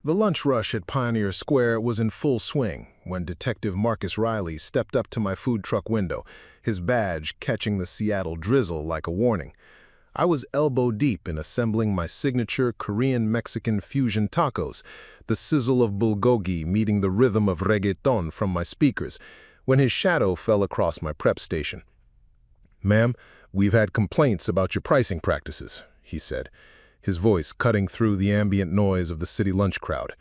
The lunch rush at Pioneer Square was in full swing when Detective Marcus Riley stepped up to my food truck window, his badge catching the Seattle drizzle like a warning. I was elbow-deep in assembling my signature Korean-Mexican fusion tacos, the sizzle of bulgogi meeting the rhythm of reggaeton from my speakers, when his shadow fell across my prep station. "Ma'am, we've had complaints about your pricing practices," he said, his voice cutting through the ambient noise of the city lunch crowd.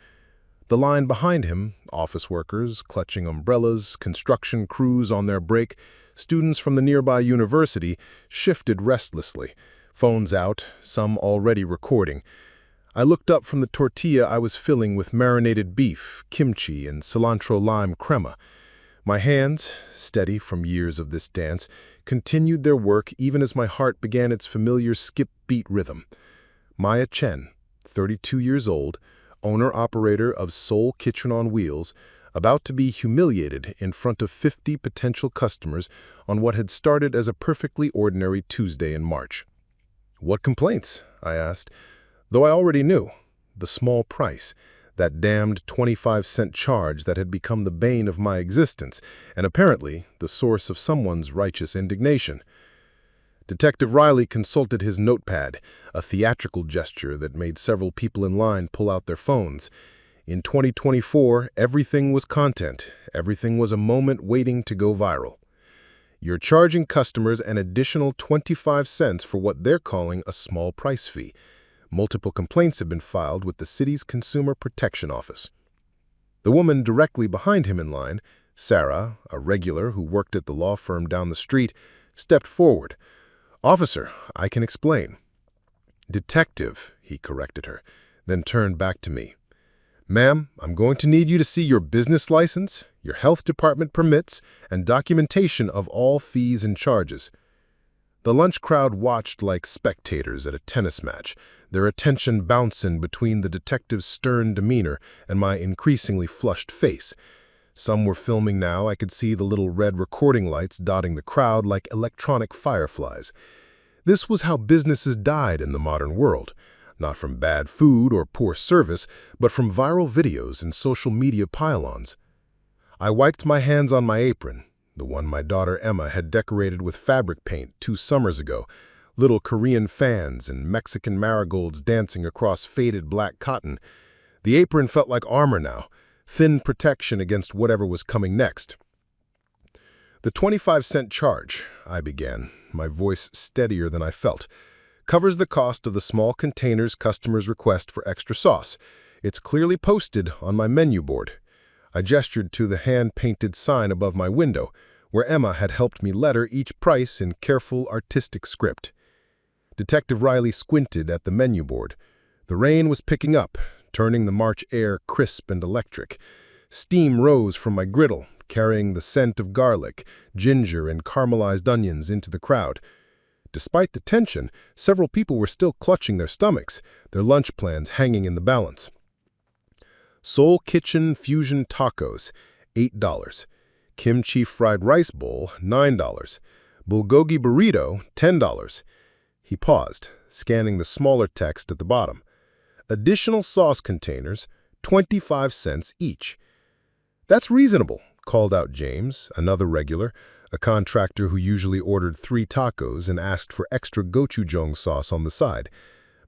The line behind him, office workers clutching umbrellas, construction crews on their break, students from the nearby university, shifted restlessly, phones out, some already recording. I looked up from the tortilla I was filling with marinated beef, kimchi, and cilantro lime crema. My hands, steady from years of this dance, continued their work even as my heart began its familiar skip-beat rhythm. Maya Chen, 32 years old, owner-operator of Seoul Kitchen on Wheels, about to be humiliated in front of 50 potential customers on what had started as a perfectly ordinary Tuesday in March. "What complaints?" I asked, though I already knew. The small price, that damned 25-cent charge that had become the bane of my existence, and apparently the source of someone's righteous indignation. Detective Riley consulted his notepad, a theatrical gesture that made several people in line pull out their phones. In 2024, everything was content. Everything was a moment waiting to go viral. "You're charging customers an additional 25 cents for what they're calling a small price fee. Multiple complaints have been filed with the city's Consumer Protection Office." The woman directly behind him in line, Sarah, a regular who worked at the law firm down the street, stepped forward. "Officer, I can explain." "Detective," he corrected her, then turned back to me. "Ma'am, I'm going to need you to see your business license, your health department permits, and documentation of all fees and charges." The lunch crowd watched like spectators at a tennis match, their attention bouncing between the detective's stern demeanor and my increasingly flushed face. Some were filming now. I could see the little red recording lights dotting the crowd like electronic fireflies. This was how businesses died in the modern world, not from bad food or poor service, but from viral videos and social media pile-ons. I wiped my hands on my apron, the one my daughter Emma had decorated with fabric paint 2 summers ago, little Korean fans and Mexican marigolds dancing across faded black cotton. The apron felt like armor now, thin protection against whatever was coming next. "The 25-cent charge," I began, my voice steadier than I felt, "covers the cost of the small containers customers request for extra sauce. It's clearly posted on my menu board." I gestured to the hand-painted sign above my window, where Emma had helped me letter each price in careful, artistic script. Detective Riley squinted at the menu board. The rain was picking up, turning the March air crisp and electric. Steam rose from my griddle, carrying the scent of garlic, ginger, and caramelized onions into the crowd. Despite the tension, several people were still clutching their stomachs, their lunch plans hanging in the balance. Seoul Kitchen Fusion Tacos, $8. Kimchi Fried Rice Bowl, $9. Bulgogi Burrito, $10. He paused, scanning the smaller text at the bottom. Additional sauce containers, 25 cents each. "That's reasonable," called out James, another regular, a contractor who usually ordered 3 tacos and asked for extra gochujang sauce on the side.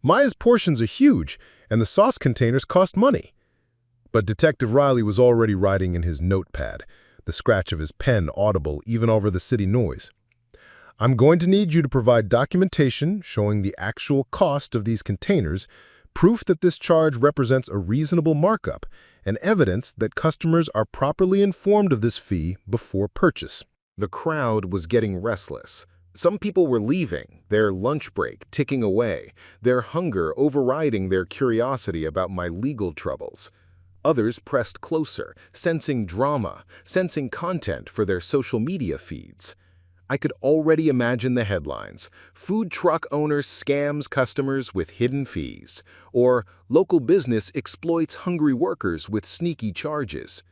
"Maya's portions are huge, and the sauce containers cost money." But Detective Riley was already writing in his notepad, the scratch of his pen audible even over the city noise. "I'm going to need you to provide documentation showing the actual cost of these containers, proof that this charge represents a reasonable markup, and evidence that customers are properly informed of this fee before purchase." The crowd was getting restless. Some people were leaving, their lunch break ticking away, their hunger overriding their curiosity about my legal troubles. Others pressed closer, sensing drama, sensing content for their social media feeds. I could already imagine the headlines: "Food truck owner scams customers with hidden fees," or "Local business exploits hungry workers with sneaky charges."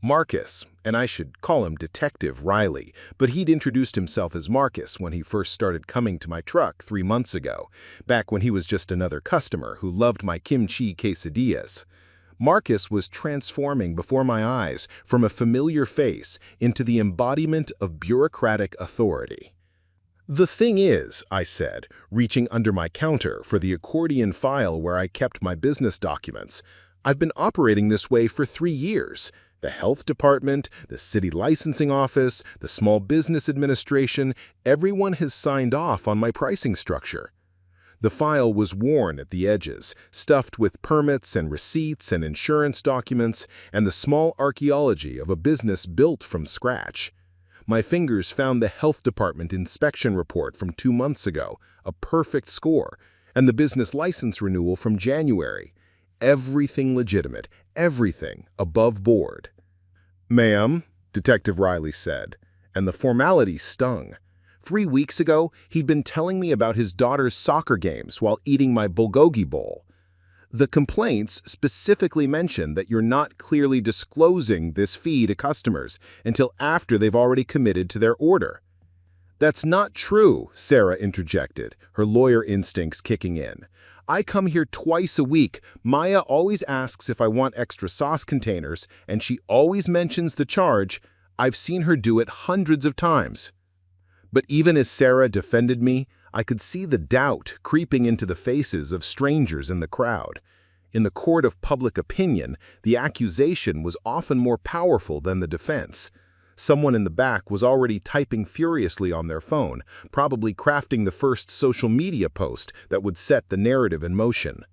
Marcus, and I should call him Detective Riley, but he'd introduced himself as Marcus when he first started coming to my truck 3 months ago, back when he was just another customer who loved my kimchi quesadillas. Marcus was transforming before my eyes from a familiar face into the embodiment of bureaucratic authority. "The thing is," I said, reaching under my counter for the accordion file where I kept my business documents, "I've been operating this way for 3 years. The health department, the city licensing office, the small business administration, everyone has signed off on my pricing structure." The file was worn at the edges, stuffed with permits and receipts and insurance documents, and the small archaeology of a business built from scratch. My fingers found the health department inspection report from 2 months ago, a perfect score, and the business license renewal from January. Everything legitimate, everything above board. "Ma'am," Detective Riley said, and the formality stung. 3 weeks ago, he'd been telling me about his daughter's soccer games while eating my bulgogi bowl. "The complaints specifically mention that you're not clearly disclosing this fee to customers until after they've already committed to their order." "That's not true," Sarah interjected, her lawyer instincts kicking in. "I come here twice a week. Maya always asks if I want extra sauce containers, and she always mentions the charge. I've seen her do it hundreds of times." But even as Sarah defended me, I could see the doubt creeping into the faces of strangers in the crowd. In the court of public opinion, the accusation was often more powerful than the defense. Someone in the back was already typing furiously on their phone, probably crafting the first social media post that would set the narrative in motion.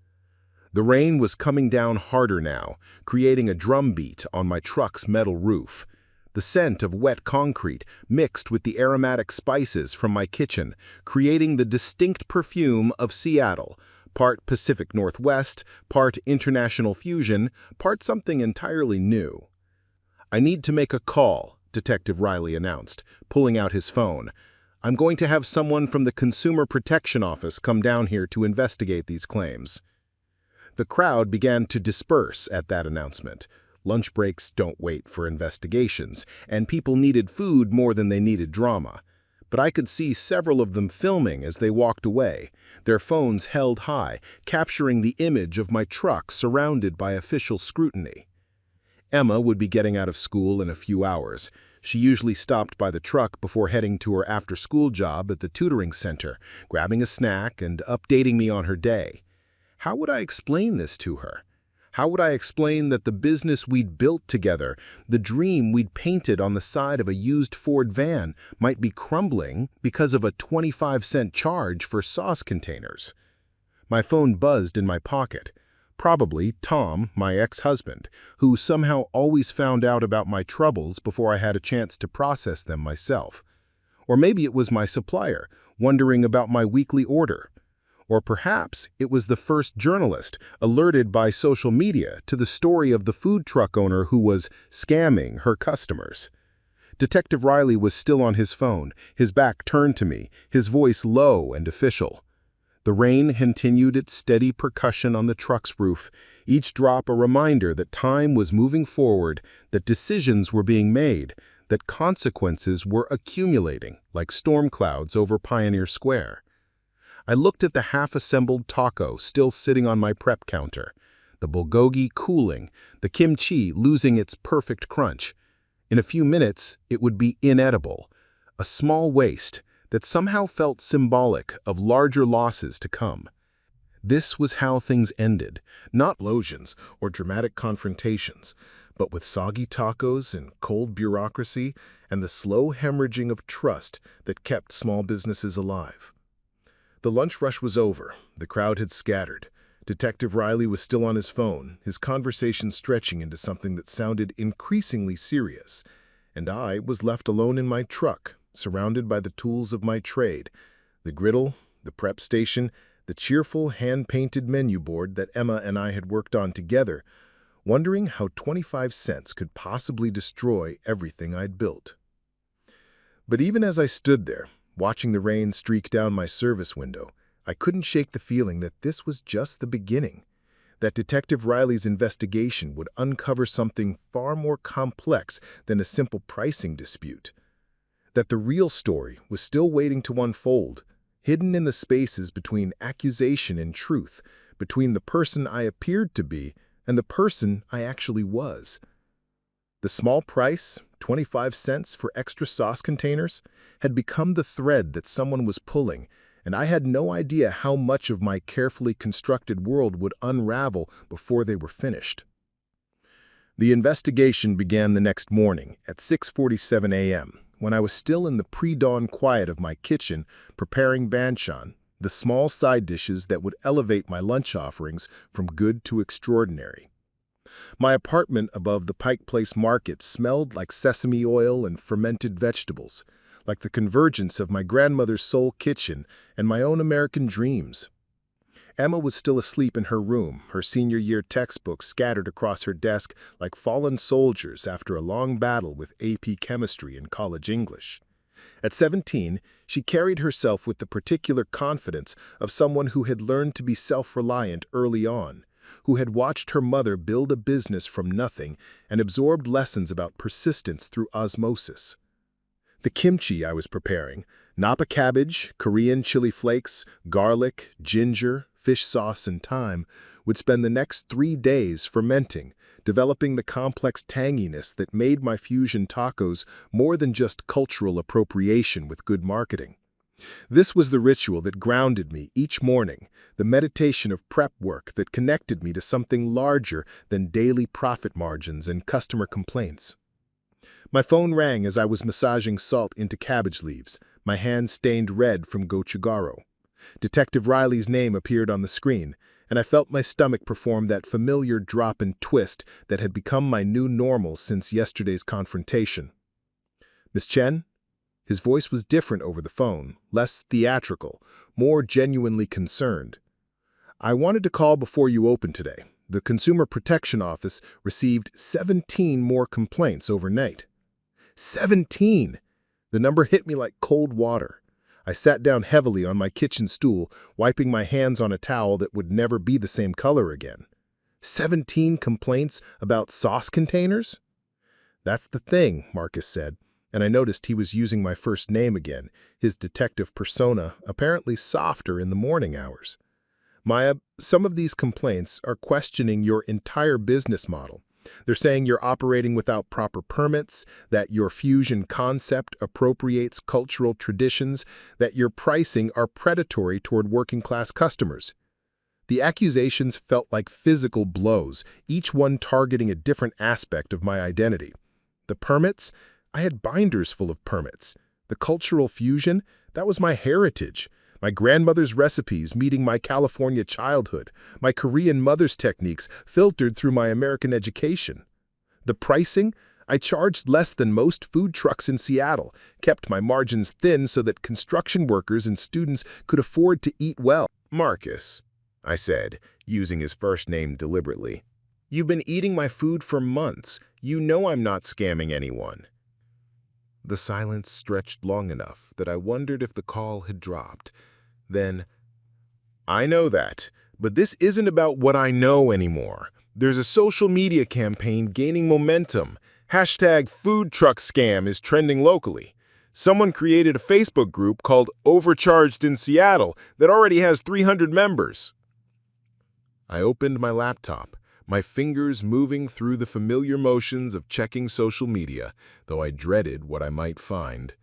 The rain was coming down harder now, creating a drumbeat on my truck's metal roof. The scent of wet concrete mixed with the aromatic spices from my kitchen, creating the distinct perfume of Seattle, part Pacific Northwest, part international fusion, part something entirely new. "I need to make a call," Detective Riley announced, pulling out his phone. "I'm going to have someone from the Consumer Protection Office come down here to investigate these claims." The crowd began to disperse at that announcement. Lunch breaks don't wait for investigations, and people needed food more than they needed drama. But I could see several of them filming as they walked away, their phones held high, capturing the image of my truck surrounded by official scrutiny. Emma would be getting out of school in a few hours. She usually stopped by the truck before heading to her after-school job at the tutoring center, grabbing a snack and updating me on her day. How would I explain this to her? How would I explain that the business we'd built together, the dream we'd painted on the side of a used Ford van, might be crumbling because of a 25-cent charge for sauce containers? My phone buzzed in my pocket. Probably Tom, my ex-husband, who somehow always found out about my troubles before I had a chance to process them myself. Or maybe it was my supplier, wondering about my weekly order. Or perhaps it was the first journalist alerted by social media to the story of the food truck owner who was scamming her customers. Detective Riley was still on his phone, his back turned to me, his voice low and official. The rain continued its steady percussion on the truck's roof, each drop a reminder that time was moving forward, that decisions were being made, that consequences were accumulating like storm clouds over Pioneer Square. I looked at the half-assembled taco still sitting on my prep counter, the bulgogi cooling, the kimchi losing its perfect crunch. In a few minutes, it would be inedible, a small waste that somehow felt symbolic of larger losses to come. This was how things ended, not explosions or dramatic confrontations, but with soggy tacos and cold bureaucracy and the slow hemorrhaging of trust that kept small businesses alive. The lunch rush was over. The crowd had scattered. Detective Riley was still on his phone, his conversation stretching into something that sounded increasingly serious, and I was left alone in my truck, surrounded by the tools of my trade, the griddle, the prep station, the cheerful hand-painted menu board that Emma and I had worked on together, wondering how 25 cents could possibly destroy everything I'd built. But even as I stood there, watching the rain streak down my service window, I couldn't shake the feeling that this was just the beginning, that Detective Riley's investigation would uncover something far more complex than a simple pricing dispute, that the real story was still waiting to unfold, hidden in the spaces between accusation and truth, between the person I appeared to be and the person I actually was. The small price, 25 cents for extra sauce containers, had become the thread that someone was pulling, and I had no idea how much of my carefully constructed world would unravel before they were finished. The investigation began the next morning at 6:47 a.m., when I was still in the pre-dawn quiet of my kitchen preparing banchan, the small side dishes that would elevate my lunch offerings from good to extraordinary. My apartment above the Pike Place Market smelled like sesame oil and fermented vegetables, like the convergence of my grandmother's soul kitchen and my own American dreams. Emma was still asleep in her room, her senior year textbooks scattered across her desk like fallen soldiers after a long battle with AP Chemistry and college English. At 17, she carried herself with the particular confidence of someone who had learned to be self-reliant early on, who had watched her mother build a business from nothing and absorbed lessons about persistence through osmosis. The kimchi I was preparing, napa cabbage, Korean chili flakes, garlic, ginger, fish sauce, and thyme, would spend the next 3 days fermenting, developing the complex tanginess that made my fusion tacos more than just cultural appropriation with good marketing. This was the ritual that grounded me each morning, the meditation of prep work that connected me to something larger than daily profit margins and customer complaints. My phone rang as I was massaging salt into cabbage leaves, my hands stained red from gochujaro. Detective Riley's name appeared on the screen, and I felt my stomach perform that familiar drop and twist that had become my new normal since yesterday's confrontation. "Miss Chen?" His voice was different over the phone, less theatrical, more genuinely concerned. "I wanted to call before you opened today. The Consumer Protection Office received 17 more complaints overnight." 17! The number hit me like cold water. I sat down heavily on my kitchen stool, wiping my hands on a towel that would never be the same color again. 17 complaints about sauce containers? "That's the thing," Marcus said, and I noticed he was using my first name again, his detective persona apparently softer in the morning hours. "Maya, some of these complaints are questioning your entire business model. They're saying you're operating without proper permits, that your fusion concept appropriates cultural traditions, that your pricing are predatory toward working-class customers." The accusations felt like physical blows, each one targeting a different aspect of my identity. The permits? I had binders full of permits. The cultural fusion? That was my heritage. My grandmother's recipes meeting my California childhood, my Korean mother's techniques filtered through my American education. The pricing? I charged less than most food trucks in Seattle, kept my margins thin so that construction workers and students could afford to eat well. "Marcus," I said, using his first name deliberately, "you've been eating my food for months. You know I'm not scamming anyone." The silence stretched long enough that I wondered if the call had dropped. Then, "I know that, but this isn't about what I know anymore. There's a social media campaign gaining momentum. #FoodTruckScam is trending locally. Someone created a Facebook group called Overcharged in Seattle that already has 300 members. I opened my laptop, my fingers moving through the familiar motions of checking social media, though I dreaded what I might find.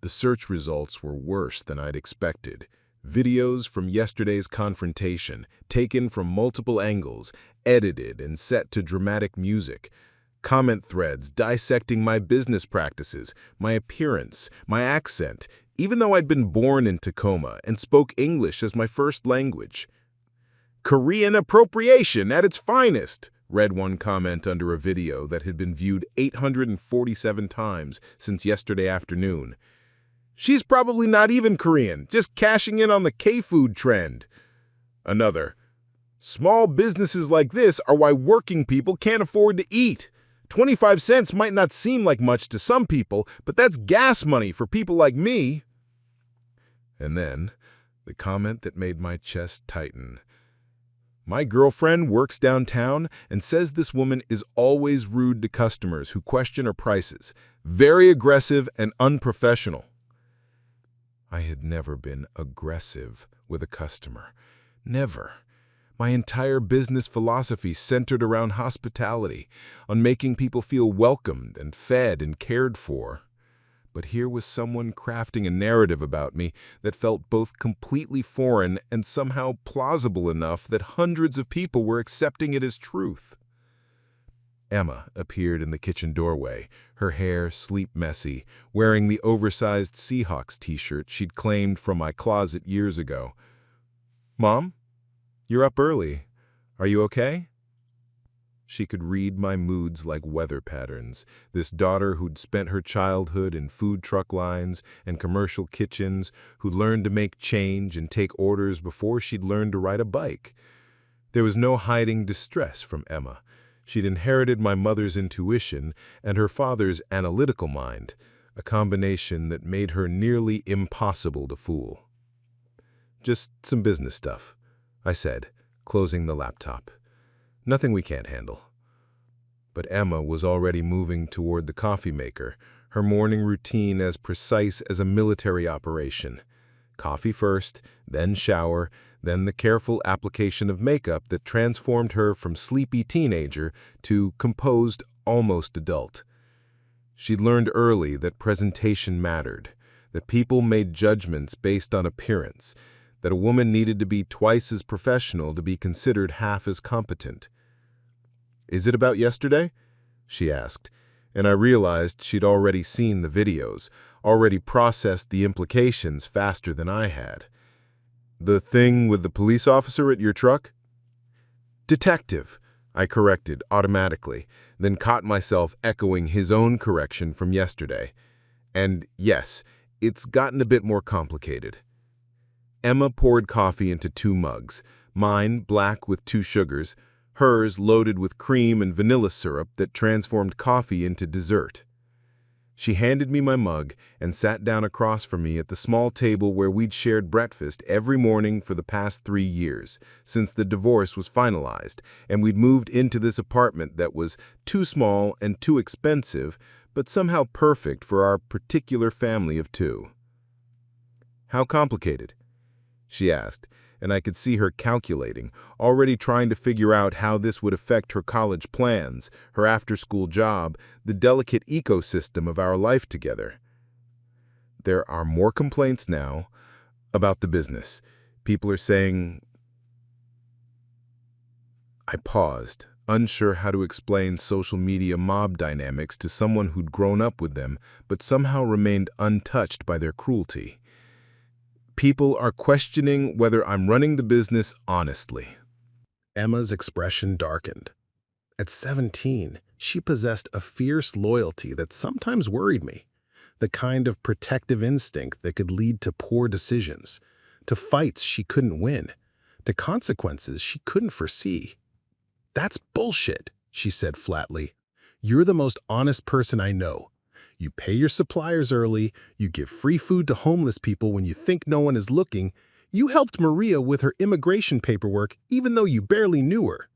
The search results were worse than I'd expected. Videos from yesterday's confrontation, taken from multiple angles, edited and set to dramatic music. Comment threads dissecting my business practices, my appearance, my accent, even though I'd been born in Tacoma and spoke English as my first language. "Korean appropriation at its finest," read one comment under a video that had been viewed 847 times since yesterday afternoon. "She's probably not even Korean, just cashing in on the K-food trend." Another, "Small businesses like this are why working people can't afford to eat. 25 cents might not seem like much to some people, but that's gas money for people like me." And then, the comment that made my chest tighten. "My girlfriend works downtown and says this woman is always rude to customers who question her prices, very aggressive and unprofessional." I had never been aggressive with a customer. Never. My entire business philosophy centered around hospitality, on making people feel welcomed and fed and cared for. But here was someone crafting a narrative about me that felt both completely foreign and somehow plausible enough that hundreds of people were accepting it as truth. Emma appeared in the kitchen doorway, her hair sleep-messy, wearing the oversized Seahawks t-shirt she'd claimed from my closet years ago. "Mom, you're up early. Are you okay?" She could read my moods like weather patterns, this daughter who'd spent her childhood in food truck lines and commercial kitchens, who learned to make change and take orders before she'd learned to ride a bike. There was no hiding distress from Emma. She'd inherited my mother's intuition and her father's analytical mind, a combination that made her nearly impossible to fool. "Just some business stuff," I said, closing the laptop. "Nothing we can't handle." But Emma was already moving toward the coffee maker, her morning routine as precise as a military operation. Coffee first, then shower, then the careful application of makeup that transformed her from sleepy teenager to composed, almost adult. She'd learned early that presentation mattered, that people made judgments based on appearance, that a woman needed to be twice as professional to be considered half as competent. "Is it about yesterday?" she asked, and I realized she'd already seen the videos, already processed the implications faster than I had. "The thing with the police officer at your truck?" "Detective," I corrected automatically, then caught myself echoing his own correction from yesterday. "And yes, it's gotten a bit more complicated." Emma poured coffee into 2 mugs, mine black with 2 sugars, hers loaded with cream and vanilla syrup that transformed coffee into dessert. She handed me my mug and sat down across from me at the small table where we'd shared breakfast every morning for the past 3 years, since the divorce was finalized, and we'd moved into this apartment that was too small and too expensive, but somehow perfect for our particular family of 2. "How complicated?" she asked, and I could see her calculating, already trying to figure out how this would affect her college plans, her after-school job, the delicate ecosystem of our life together. "There are more complaints now about the business. People are saying—" I paused, unsure how to explain social media mob dynamics to someone who'd grown up with them but somehow remained untouched by their cruelty. "People are questioning whether I'm running the business honestly." Emma's expression darkened. At 17, she possessed a fierce loyalty that sometimes worried me, the kind of protective instinct that could lead to poor decisions, to fights she couldn't win, to consequences she couldn't foresee. "That's bullshit," she said flatly. "You're the most honest person I know. You pay your suppliers early, you give free food to homeless people when you think no one is looking, you helped Maria with her immigration paperwork even though you barely knew her."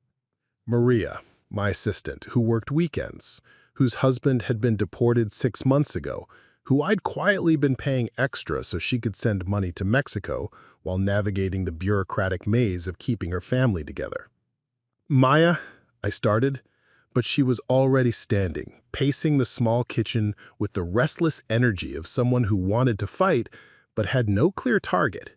Maria, my assistant, who worked weekends, whose husband had been deported 6 months ago, who I'd quietly been paying extra so she could send money to Mexico while navigating the bureaucratic maze of keeping her family together. "Maya," I started, but she was already standing, pacing the small kitchen with the restless energy of someone who wanted to fight but had no clear target.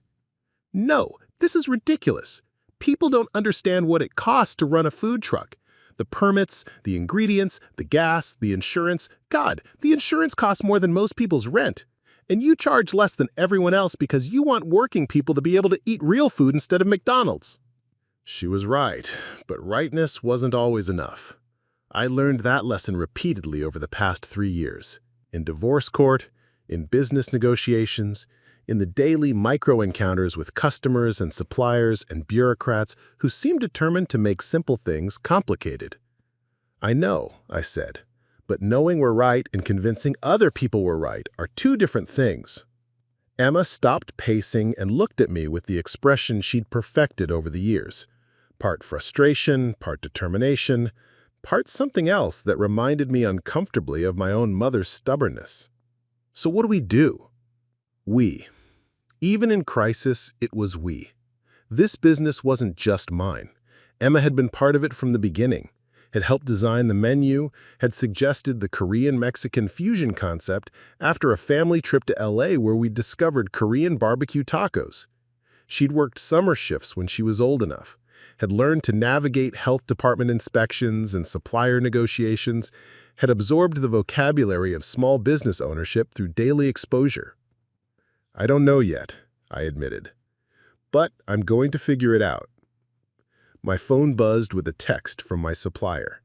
"No, this is ridiculous. People don't understand what it costs to run a food truck. The permits, the ingredients, the gas, the insurance. God, the insurance costs more than most people's rent. And you charge less than everyone else because you want working people to be able to eat real food instead of McDonald's." She was right, but rightness wasn't always enough. I learned that lesson repeatedly over the past 3 years, in divorce court, in business negotiations, in the daily micro-encounters with customers and suppliers and bureaucrats who seem determined to make simple things complicated. "I know," I said, "but knowing we're right and convincing other people we're right are 2 different things." Emma stopped pacing and looked at me with the expression she'd perfected over the years, part frustration, part determination, part something else that reminded me uncomfortably of my own mother's stubbornness. "So what do we do?" We. Even in crisis, it was we. This business wasn't just mine. Emma had been part of it from the beginning, had helped design the menu, had suggested the Korean-Mexican fusion concept after a family trip to LA where we discovered Korean barbecue tacos. She'd worked summer shifts when she was old enough, had learned to navigate health department inspections and supplier negotiations, had absorbed the vocabulary of small business ownership through daily exposure. "I don't know yet," I admitted, "but I'm going to figure it out." My phone buzzed with a text from my supplier.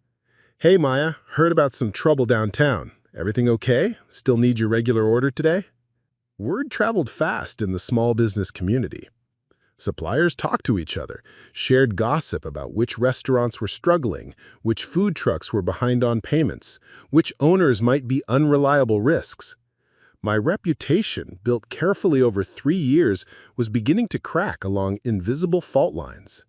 "Hey Maya, heard about some trouble downtown. Everything okay? Still need your regular order today?" Word traveled fast in the small business community. Suppliers talked to each other, shared gossip about which restaurants were struggling, which food trucks were behind on payments, which owners might be unreliable risks. My reputation, built carefully over 3 years, was beginning to crack along invisible fault lines.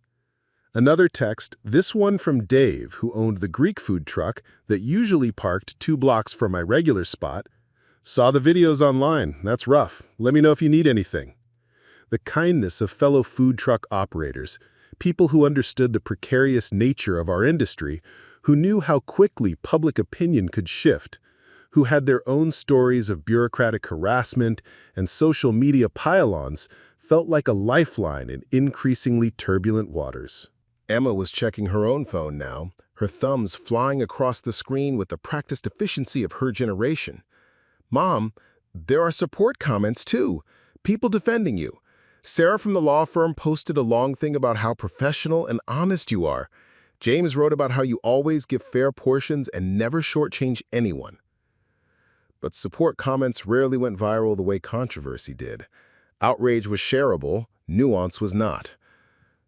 Another text, this one from Dave, who owned the Greek food truck that usually parked 2 blocks from my regular spot. "Saw the videos online. That's rough. Let me know if you need anything." The kindness of fellow food truck operators, people who understood the precarious nature of our industry, who knew how quickly public opinion could shift, who had their own stories of bureaucratic harassment and social media pile-ons, felt like a lifeline in increasingly turbulent waters. Emma was checking her own phone now, her thumbs flying across the screen with the practiced efficiency of her generation. "Mom, there are support comments too. People defending you. Sarah from the law firm posted a long thing about how professional and honest you are. James wrote about how you always give fair portions and never shortchange anyone." But support comments rarely went viral the way controversy did. Outrage was shareable, nuance was not.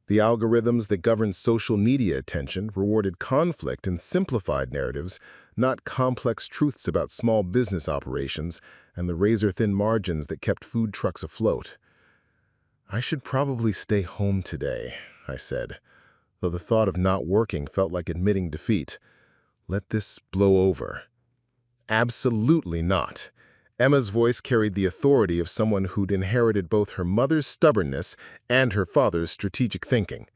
The algorithms that governed social media attention rewarded conflict and simplified narratives, not complex truths about small business operations and the razor-thin margins that kept food trucks afloat. "I should probably stay home today," I said, though the thought of not working felt like admitting defeat. "Let this blow over." "Absolutely not." Emma's voice carried the authority of someone who'd inherited both her mother's stubbornness and her father's strategic thinking.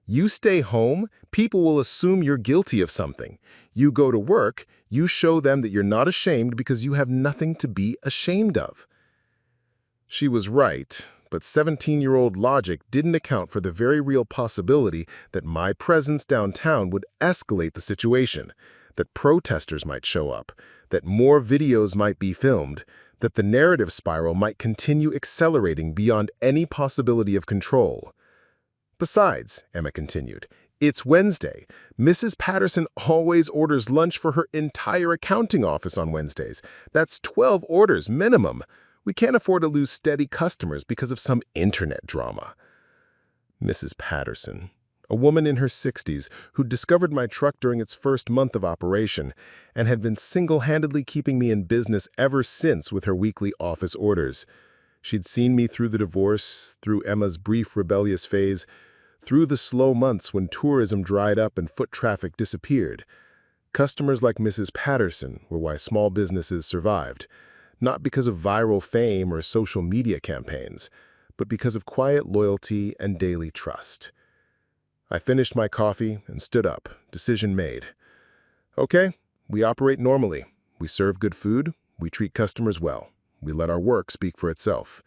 "You stay home, people will assume you're guilty of something. You go to work, you show them that you're not ashamed because you have nothing to be ashamed of." She was right, but 17-year-old logic didn't account for the very real possibility that my presence downtown would escalate the situation, that protesters might show up, that more videos might be filmed, that the narrative spiral might continue accelerating beyond any possibility of control. "Besides," Emma continued, "it's Wednesday. Mrs. Patterson always orders lunch for her entire accounting office on Wednesdays. That's 12 orders minimum. We can't afford to lose steady customers because of some internet drama." Mrs. Patterson, a woman in her 60s who'd discovered my truck during its first month of operation and had been single-handedly keeping me in business ever since with her weekly office orders. She'd seen me through the divorce, through Emma's brief rebellious phase, through the slow months when tourism dried up and foot traffic disappeared. Customers like Mrs. Patterson were why small businesses survived, not because of viral fame or social media campaigns, but because of quiet loyalty and daily trust. I finished my coffee and stood up, decision made. "Okay, we operate normally. We serve good food, we treat customers well, we let our work speak for itself."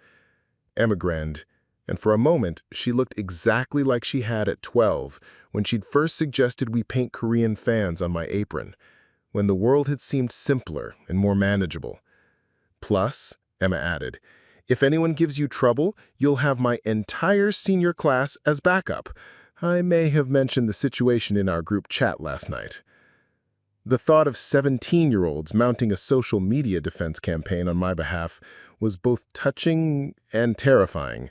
Emma grinned, and for a moment she looked exactly like she had at 12 when she'd first suggested we paint Korean fans on my apron, when the world had seemed simpler and more manageable. "Plus," Emma added, "if anyone gives you trouble, you'll have my entire senior class as backup. I may have mentioned the situation in our group chat last night." The thought of 17-year-olds mounting a social media defense campaign on my behalf was both touching and terrifying.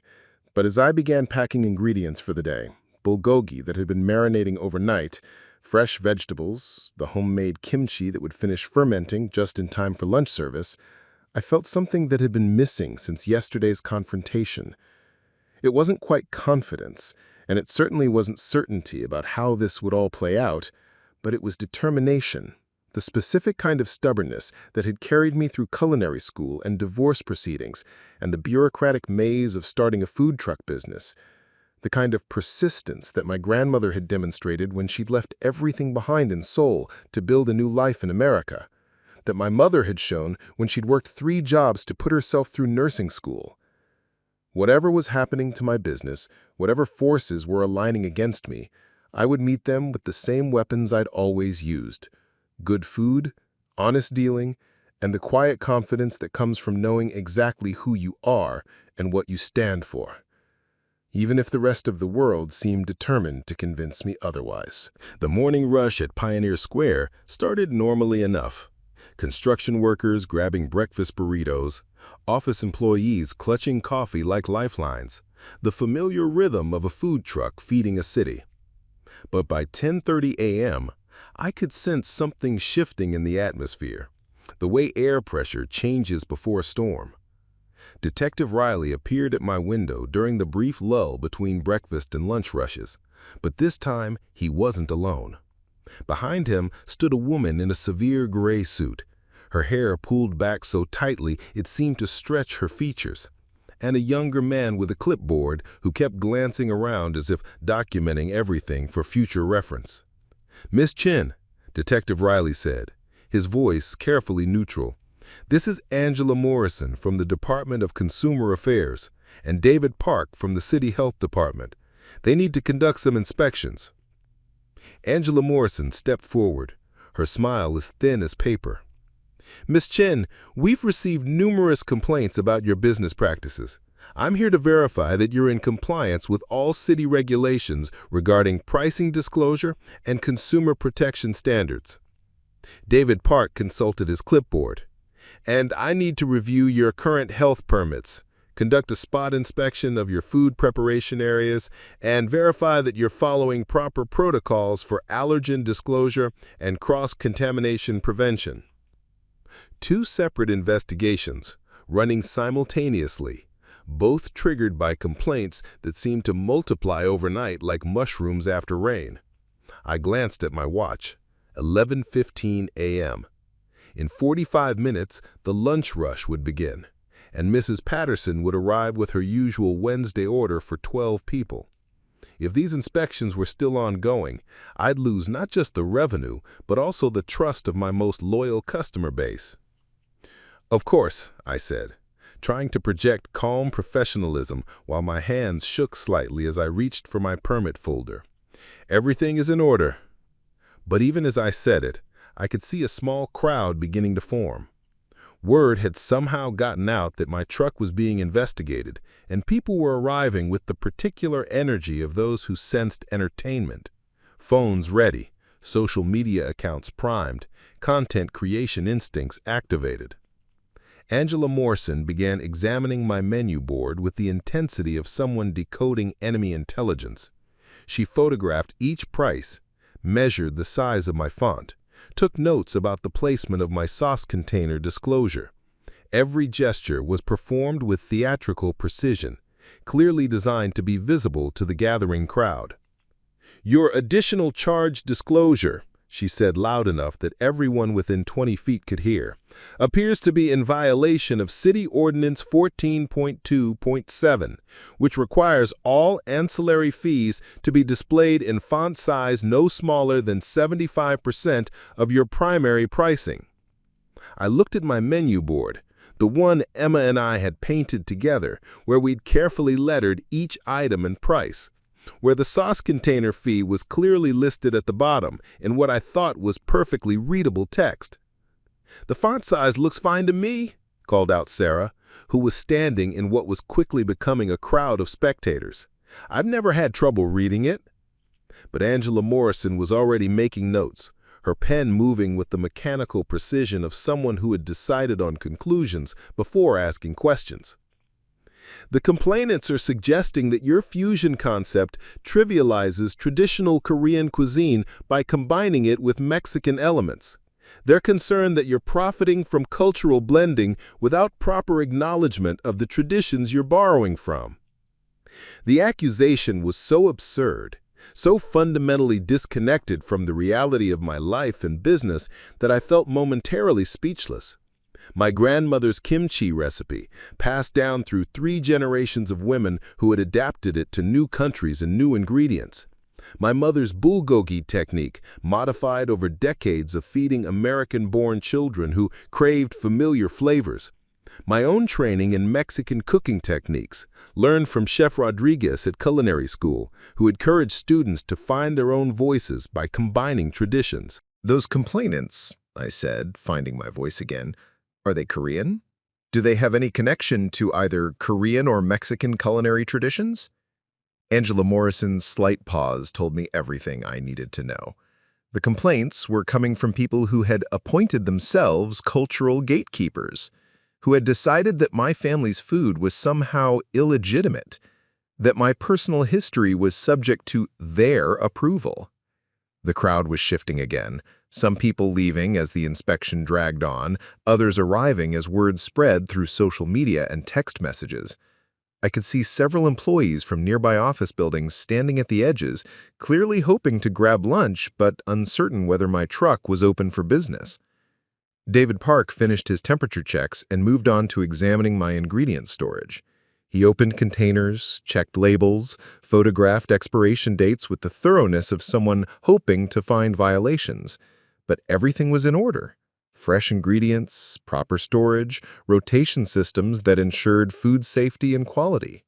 But as I began packing ingredients for the day, bulgogi that had been marinating overnight, fresh vegetables, the homemade kimchi that would finish fermenting just in time for lunch service, I felt something that had been missing since yesterday's confrontation. It wasn't quite confidence, and it certainly wasn't certainty about how this would all play out, but it was determination, the specific kind of stubbornness that had carried me through culinary school and divorce proceedings and the bureaucratic maze of starting a food truck business. the kind of persistence that my grandmother had demonstrated when she'd left everything behind in Seoul to build a new life in America, that my mother had shown when she'd worked 3 jobs to put herself through nursing school. Whatever was happening to my business, whatever forces were aligning against me, I would meet them with the same weapons I'd always used: good food, honest dealing, and the quiet confidence that comes from knowing exactly who you are and what you stand for, even if the rest of the world seemed determined to convince me otherwise. The morning rush at Pioneer Square started normally enough. Construction workers grabbing breakfast burritos, office employees clutching coffee like lifelines, the familiar rhythm of a food truck feeding a city. But by 10:30 a.m., I could sense something shifting in the atmosphere, the way air pressure changes before a storm. Detective Riley appeared at my window during the brief lull between breakfast and lunch rushes, but this time he wasn't alone. Behind him stood a woman in a severe gray suit, her hair pulled back so tightly it seemed to stretch her features, and a younger man with a clipboard who kept glancing around as if documenting everything for future reference. "Miss Chen," Detective Riley said, his voice carefully neutral, "this is Angela Morrison from the Department of Consumer Affairs and David Park from the City Health Department. They need to conduct some inspections." Angela Morrison stepped forward, her smile as thin as paper. "Miss Chen, we've received numerous complaints about your business practices. I'm here to verify that you're in compliance with all city regulations regarding pricing disclosure and consumer protection standards." David Park consulted his clipboard. "And I need to review your current health permits, conduct a spot inspection of your food preparation areas, and verify that you're following proper protocols for allergen disclosure and cross-contamination prevention." 2 separate investigations, running simultaneously, both triggered by complaints that seemed to multiply overnight like mushrooms after rain. I glanced at my watch. 11:15 a.m. In 45 minutes, the lunch rush would begin, and Mrs. Patterson would arrive with her usual Wednesday order for 12 people. If these inspections were still ongoing, I'd lose not just the revenue, but also the trust of my most loyal customer base. "Of course," I said, trying to project calm professionalism while my hands shook slightly as I reached for my permit folder. "Everything is in order." But even as I said it, I could see a small crowd beginning to form. Word had somehow gotten out that my truck was being investigated, and people were arriving with the particular energy of those who sensed entertainment. Phones ready, social media accounts primed, content creation instincts activated. Angela Morrison began examining my menu board with the intensity of someone decoding enemy intelligence. She photographed each price, measured the size of my font, took notes about the placement of my sauce container disclosure. Every gesture was performed with theatrical precision, clearly designed to be visible to the gathering crowd. "Your additional charge disclosure," she said loud enough that everyone within 20 feet could hear, "appears to be in violation of City Ordinance 14.2.7, which requires all ancillary fees to be displayed in font size no smaller than 75% of your primary pricing." I looked at my menu board, the one Emma and I had painted together, where we'd carefully lettered each item and price, where the sauce container fee was clearly listed at the bottom in what I thought was perfectly readable text. "The font size looks fine to me," called out Sarah, who was standing in what was quickly becoming a crowd of spectators. "I've never had trouble reading it." But Angela Morrison was already making notes, her pen moving with the mechanical precision of someone who had decided on conclusions before asking questions. "The complainants are suggesting that your fusion concept trivializes traditional Korean cuisine by combining it with Mexican elements. They're concerned that you're profiting from cultural blending without proper acknowledgement of the traditions you're borrowing from." The accusation was so absurd, so fundamentally disconnected from the reality of my life and business that I felt momentarily speechless. My grandmother's kimchi recipe, passed down through 3 generations of women who had adapted it to new countries and new ingredients. My mother's bulgogi technique, modified over decades of feeding American-born children who craved familiar flavors. My own training in Mexican cooking techniques, learned from Chef Rodriguez at culinary school, who encouraged students to find their own voices by combining traditions. Those complainants, I said, finding my voice again, are they Korean? Do they have any connection to either Korean or Mexican culinary traditions? Angela Morrison's slight pause told me everything I needed to know. The complaints were coming from people who had appointed themselves cultural gatekeepers, who had decided that my family's food was somehow illegitimate, that my personal history was subject to their approval. The crowd was shifting again, some people leaving as the inspection dragged on, others arriving as word spread through social media and text messages. I could see several employees from nearby office buildings standing at the edges, clearly hoping to grab lunch but uncertain whether my truck was open for business. David Park finished his temperature checks and moved on to examining my ingredient storage. He opened containers, checked labels, photographed expiration dates with the thoroughness of someone hoping to find violations. But everything was in order. Fresh ingredients, proper storage, rotation systems that ensured food safety and quality.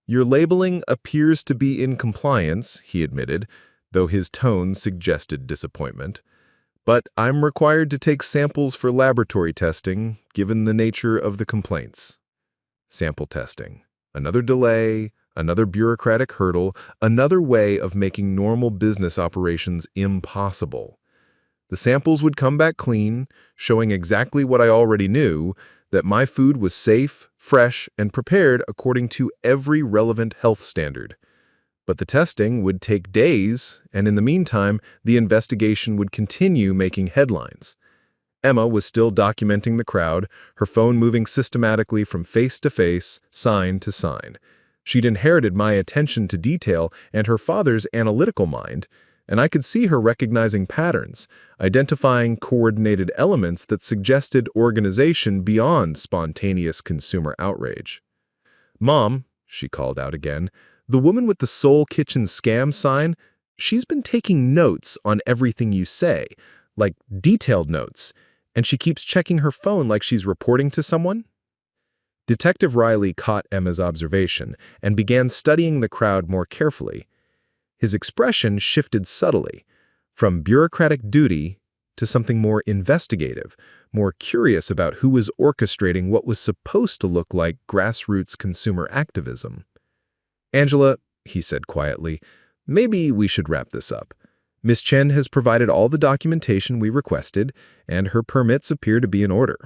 Your labeling appears to be in compliance, he admitted, though his tone suggested disappointment. But I'm required to take samples for laboratory testing, given the nature of the complaints. Sample testing. Another delay, another bureaucratic hurdle, another way of making normal business operations impossible. The samples would come back clean, showing exactly what I already knew, that my food was safe, fresh, and prepared according to every relevant health standard. But the testing would take days, and in the meantime, the investigation would continue making headlines. Emma was still documenting the crowd, her phone moving systematically from face to face, sign to sign. She'd inherited my attention to detail and her father's analytical mind, and I could see her recognizing patterns, identifying coordinated elements that suggested organization beyond spontaneous consumer outrage. "Mom," she called out again, "the woman with the Soul Kitchen scam sign, she's been taking notes on everything you say, like detailed notes, and she keeps checking her phone like she's reporting to someone?" Detective Riley caught Emma's observation and began studying the crowd more carefully. His expression shifted subtly, from bureaucratic duty to something more investigative, more curious about who was orchestrating what was supposed to look like grassroots consumer activism. "Angela," he said quietly, "maybe we should wrap this up. Miss Chen has provided all the documentation we requested, and her permits appear to be in order."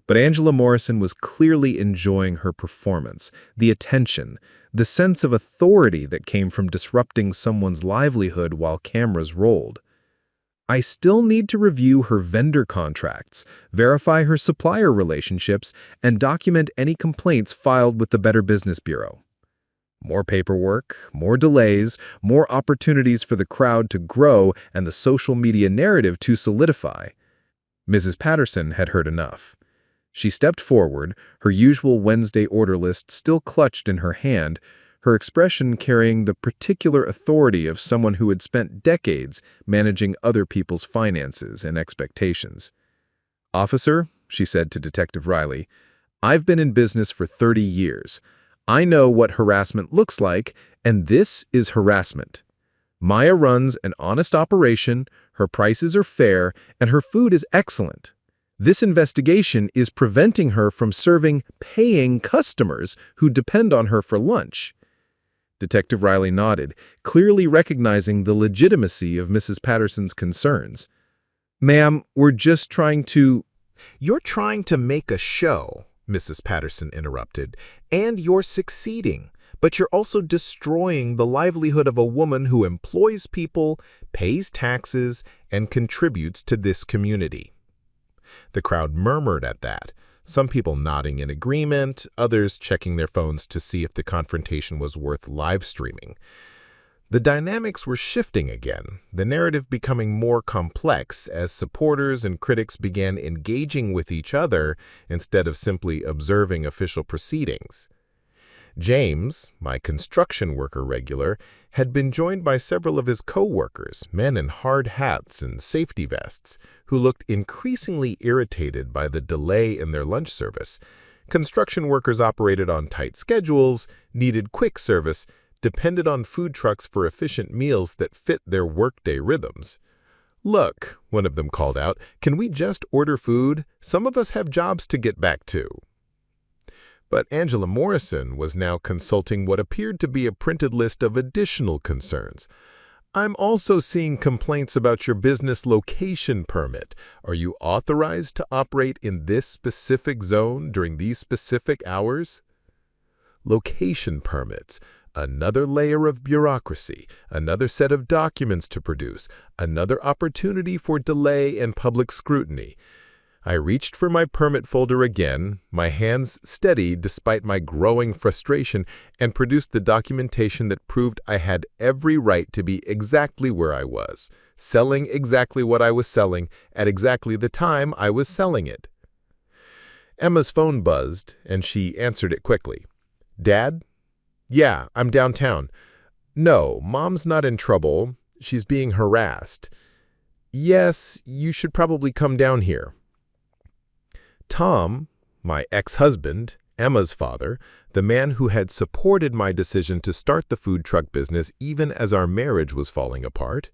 But Angela Morrison was clearly enjoying her performance, the attention, the sense of authority that came from disrupting someone's livelihood while cameras rolled. "I still need to review her vendor contracts, verify her supplier relationships, and document any complaints filed with the Better Business Bureau." More paperwork, more delays, more opportunities for the crowd to grow and the social media narrative to solidify. Mrs. Patterson had heard enough. She stepped forward, her usual Wednesday order list still clutched in her hand, her expression carrying the particular authority of someone who had spent decades managing other people's finances and expectations. "Officer," she said to Detective Riley, "I've been in business for 30 years. I know what harassment looks like, and this is harassment. Maya runs an honest operation, her prices are fair, and her food is excellent. This investigation is preventing her from serving paying customers who depend on her for lunch." Detective Riley nodded, clearly recognizing the legitimacy of Mrs. Patterson's concerns. "Ma'am, we're just trying to—" "You're trying to make a show," Mrs. Patterson interrupted, "and you're succeeding. But you're also destroying the livelihood of a woman who employs people, pays taxes, and contributes to this community." The crowd murmured at that, some people nodding in agreement, others checking their phones to see if the confrontation was worth live streaming. The dynamics were shifting again, the narrative becoming more complex as supporters and critics began engaging with each other instead of simply observing official proceedings. James, my construction worker regular, had been joined by several of his co-workers, men in hard hats and safety vests, who looked increasingly irritated by the delay in their lunch service. Construction workers operated on tight schedules, needed quick service, depended on food trucks for efficient meals that fit their workday rhythms. "Look," one of them called out, "can we just order food? Some of us have jobs to get back to." But Angela Morrison was now consulting what appeared to be a printed list of additional concerns. "I'm also seeing complaints about your business location permit. Are you authorized to operate in this specific zone during these specific hours?" Location permits. Another layer of bureaucracy, another set of documents to produce, another opportunity for delay and public scrutiny. I reached for my permit folder again, my hands steady despite my growing frustration, and produced the documentation that proved I had every right to be exactly where I was, selling exactly what I was selling at exactly the time I was selling it. Emma's phone buzzed, and she answered it quickly. "Dad? Yeah, I'm downtown. No, Mom's not in trouble. She's being harassed. Yes, you should probably come down here." Tom, my ex-husband, Emma's father, the man who had supported my decision to start the food truck business even as our marriage was falling apart,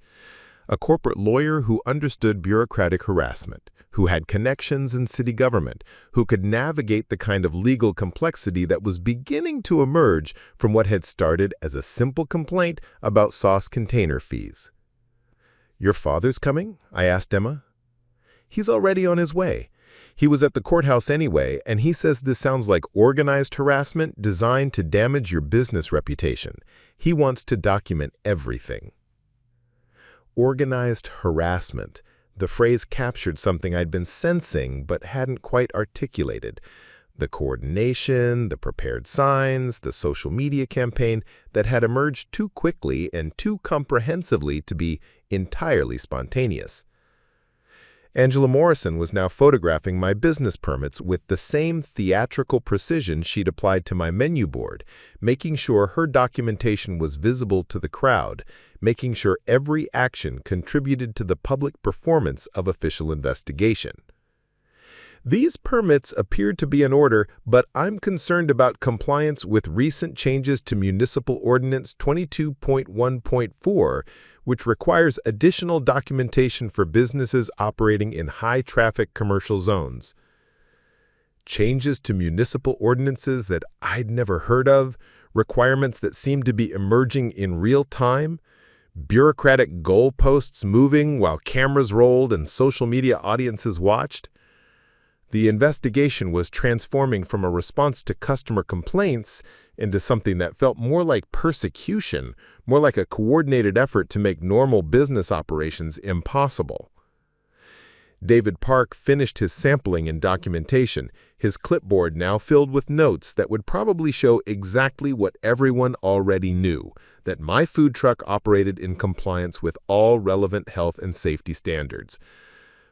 a corporate lawyer who understood bureaucratic harassment, who had connections in city government, who could navigate the kind of legal complexity that was beginning to emerge from what had started as a simple complaint about sauce container fees. "Your father's coming?" I asked Emma. "He's already on his way. He was at the courthouse anyway, and he says this sounds like organized harassment designed to damage your business reputation. He wants to document everything." Organized harassment. The phrase captured something I'd been sensing but hadn't quite articulated. The coordination, the prepared signs, the social media campaign that had emerged too quickly and too comprehensively to be entirely spontaneous. Angela Morrison was now photographing my business permits with the same theatrical precision she'd applied to my menu board, making sure her documentation was visible to the crowd, making sure every action contributed to the public performance of official investigation. "These permits appear to be in order, but I'm concerned about compliance with recent changes to Municipal Ordinance 22.1.4, which requires additional documentation for businesses operating in high-traffic commercial zones." Changes to municipal ordinances that I'd never heard of, requirements that seemed to be emerging in real time, bureaucratic goalposts moving while cameras rolled and social media audiences watched. The investigation was transforming from a response to customer complaints into something that felt more like persecution, more like a coordinated effort to make normal business operations impossible. David Park finished his sampling and documentation, his clipboard now filled with notes that would probably show exactly what everyone already knew, that my food truck operated in compliance with all relevant health and safety standards.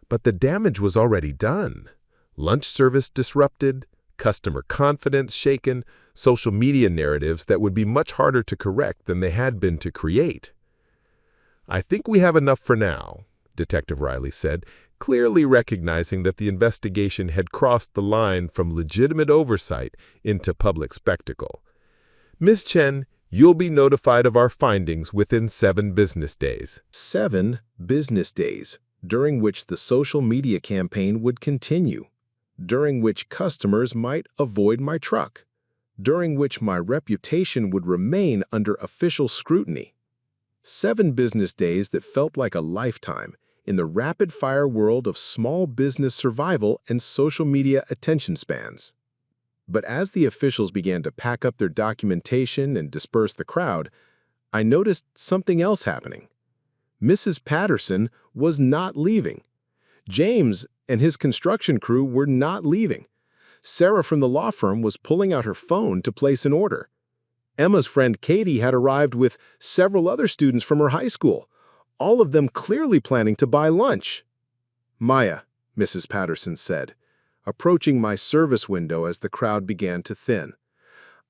But the damage was already done. Lunch service disrupted, customer confidence shaken, social media narratives that would be much harder to correct than they had been to create. "I think we have enough for now," Detective Riley said, clearly recognizing that the investigation had crossed the line from legitimate oversight into public spectacle. "Ms. Chen, you'll be notified of our findings within 7 business days." 7 business days, during which the social media campaign would continue, during which customers might avoid my truck, during which my reputation would remain under official scrutiny. 7 business days that felt like a lifetime in the rapid-fire world of small business survival and social media attention spans. But as the officials began to pack up their documentation and disperse the crowd, I noticed something else happening. Mrs. Patterson was not leaving. James and his construction crew were not leaving. Sarah from the law firm was pulling out her phone to place an order. Emma's friend Katie had arrived with several other students from her high school, all of them clearly planning to buy lunch. "Maya," Mrs. Patterson said, approaching my service window as the crowd began to thin.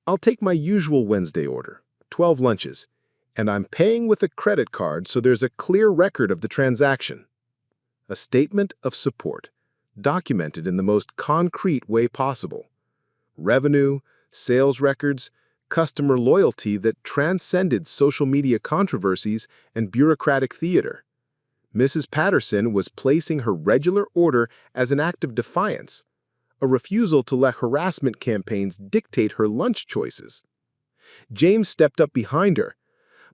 "I'll take my usual Wednesday order, 12 lunches, and I'm paying with a credit card so there's a clear record of the transaction." A statement of support, documented in the most concrete way possible. Revenue, sales records, customer loyalty that transcended social media controversies and bureaucratic theater. Mrs. Patterson was placing her regular order as an act of defiance, a refusal to let harassment campaigns dictate her lunch choices. James stepped up behind her.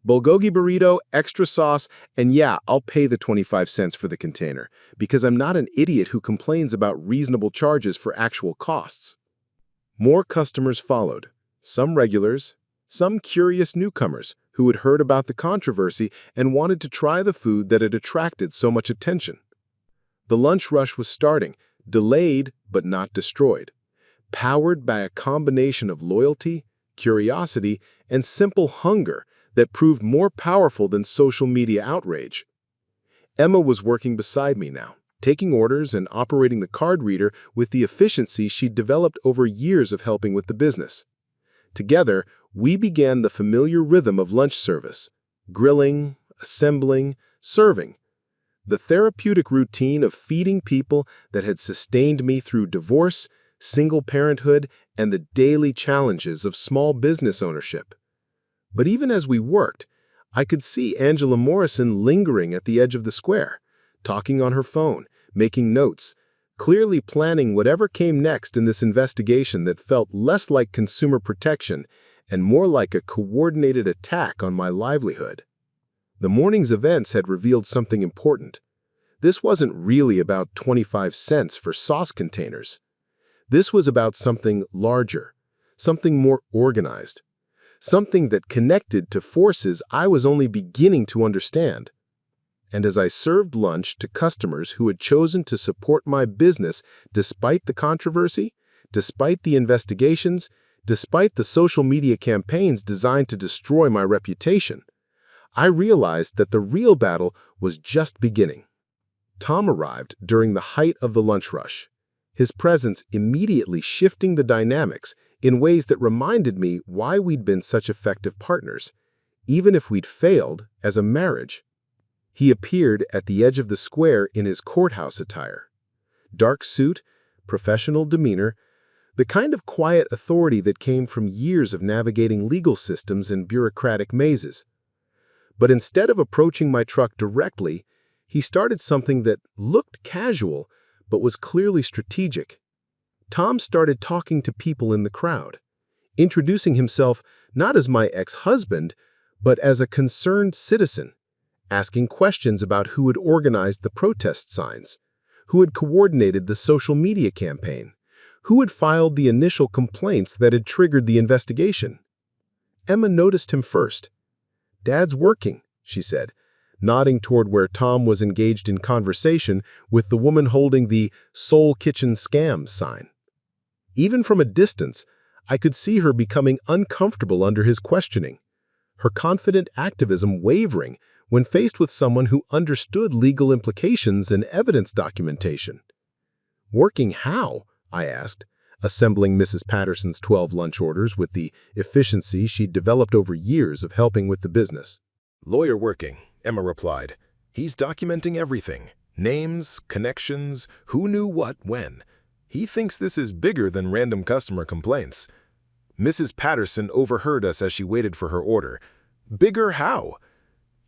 "Bulgogi burrito, extra sauce, and yeah, I'll pay the 25 cents for the container, because I'm not an idiot who complains about reasonable charges for actual costs." More customers followed, some regulars, some curious newcomers who had heard about the controversy and wanted to try the food that had attracted so much attention. The lunch rush was starting, delayed but not destroyed, powered by a combination of loyalty, curiosity, and simple hunger that proved more powerful than social media outrage. Emma was working beside me now, taking orders and operating the card reader with the efficiency she'd developed over years of helping with the business. Together, we began the familiar rhythm of lunch service: grilling, assembling, serving. The therapeutic routine of feeding people that had sustained me through divorce, single parenthood, and the daily challenges of small business ownership. But even as we worked, I could see Angela Morrison lingering at the edge of the square, talking on her phone, making notes, clearly planning whatever came next in this investigation that felt less like consumer protection and more like a coordinated attack on my livelihood. The morning's events had revealed something important. This wasn't really about 25 cents for sauce containers. This was about something larger, something more organized, something that connected to forces I was only beginning to understand. And as I served lunch to customers who had chosen to support my business despite the controversy, despite the investigations, despite the social media campaigns designed to destroy my reputation, I realized that the real battle was just beginning. Tom arrived during the height of the lunch rush, his presence immediately shifting the dynamics in ways that reminded me why we'd been such effective partners, even if we'd failed as a marriage. He appeared at the edge of the square in his courthouse attire. Dark suit, professional demeanor, the kind of quiet authority that came from years of navigating legal systems and bureaucratic mazes. But instead of approaching my truck directly, he started something that looked casual but was clearly strategic. Tom started talking to people in the crowd, introducing himself not as my ex-husband, but as a concerned citizen, asking questions about who had organized the protest signs, who had coordinated the social media campaign, who had filed the initial complaints that had triggered the investigation. Emma noticed him first. "Dad's working," she said, nodding toward where Tom was engaged in conversation with the woman holding the Soul Kitchen Scam sign. Even from a distance, I could see her becoming uncomfortable under his questioning, her confident activism wavering when faced with someone who understood legal implications and evidence documentation. "Working how?" I asked, assembling Mrs. Patterson's 12 lunch orders with the efficiency she'd developed over years of helping with the business. "Lawyer working," Emma replied. "He's documenting everything. Names, connections, who knew what when. He thinks this is bigger than random customer complaints." Mrs. Patterson overheard us as she waited for her order. "Bigger how?"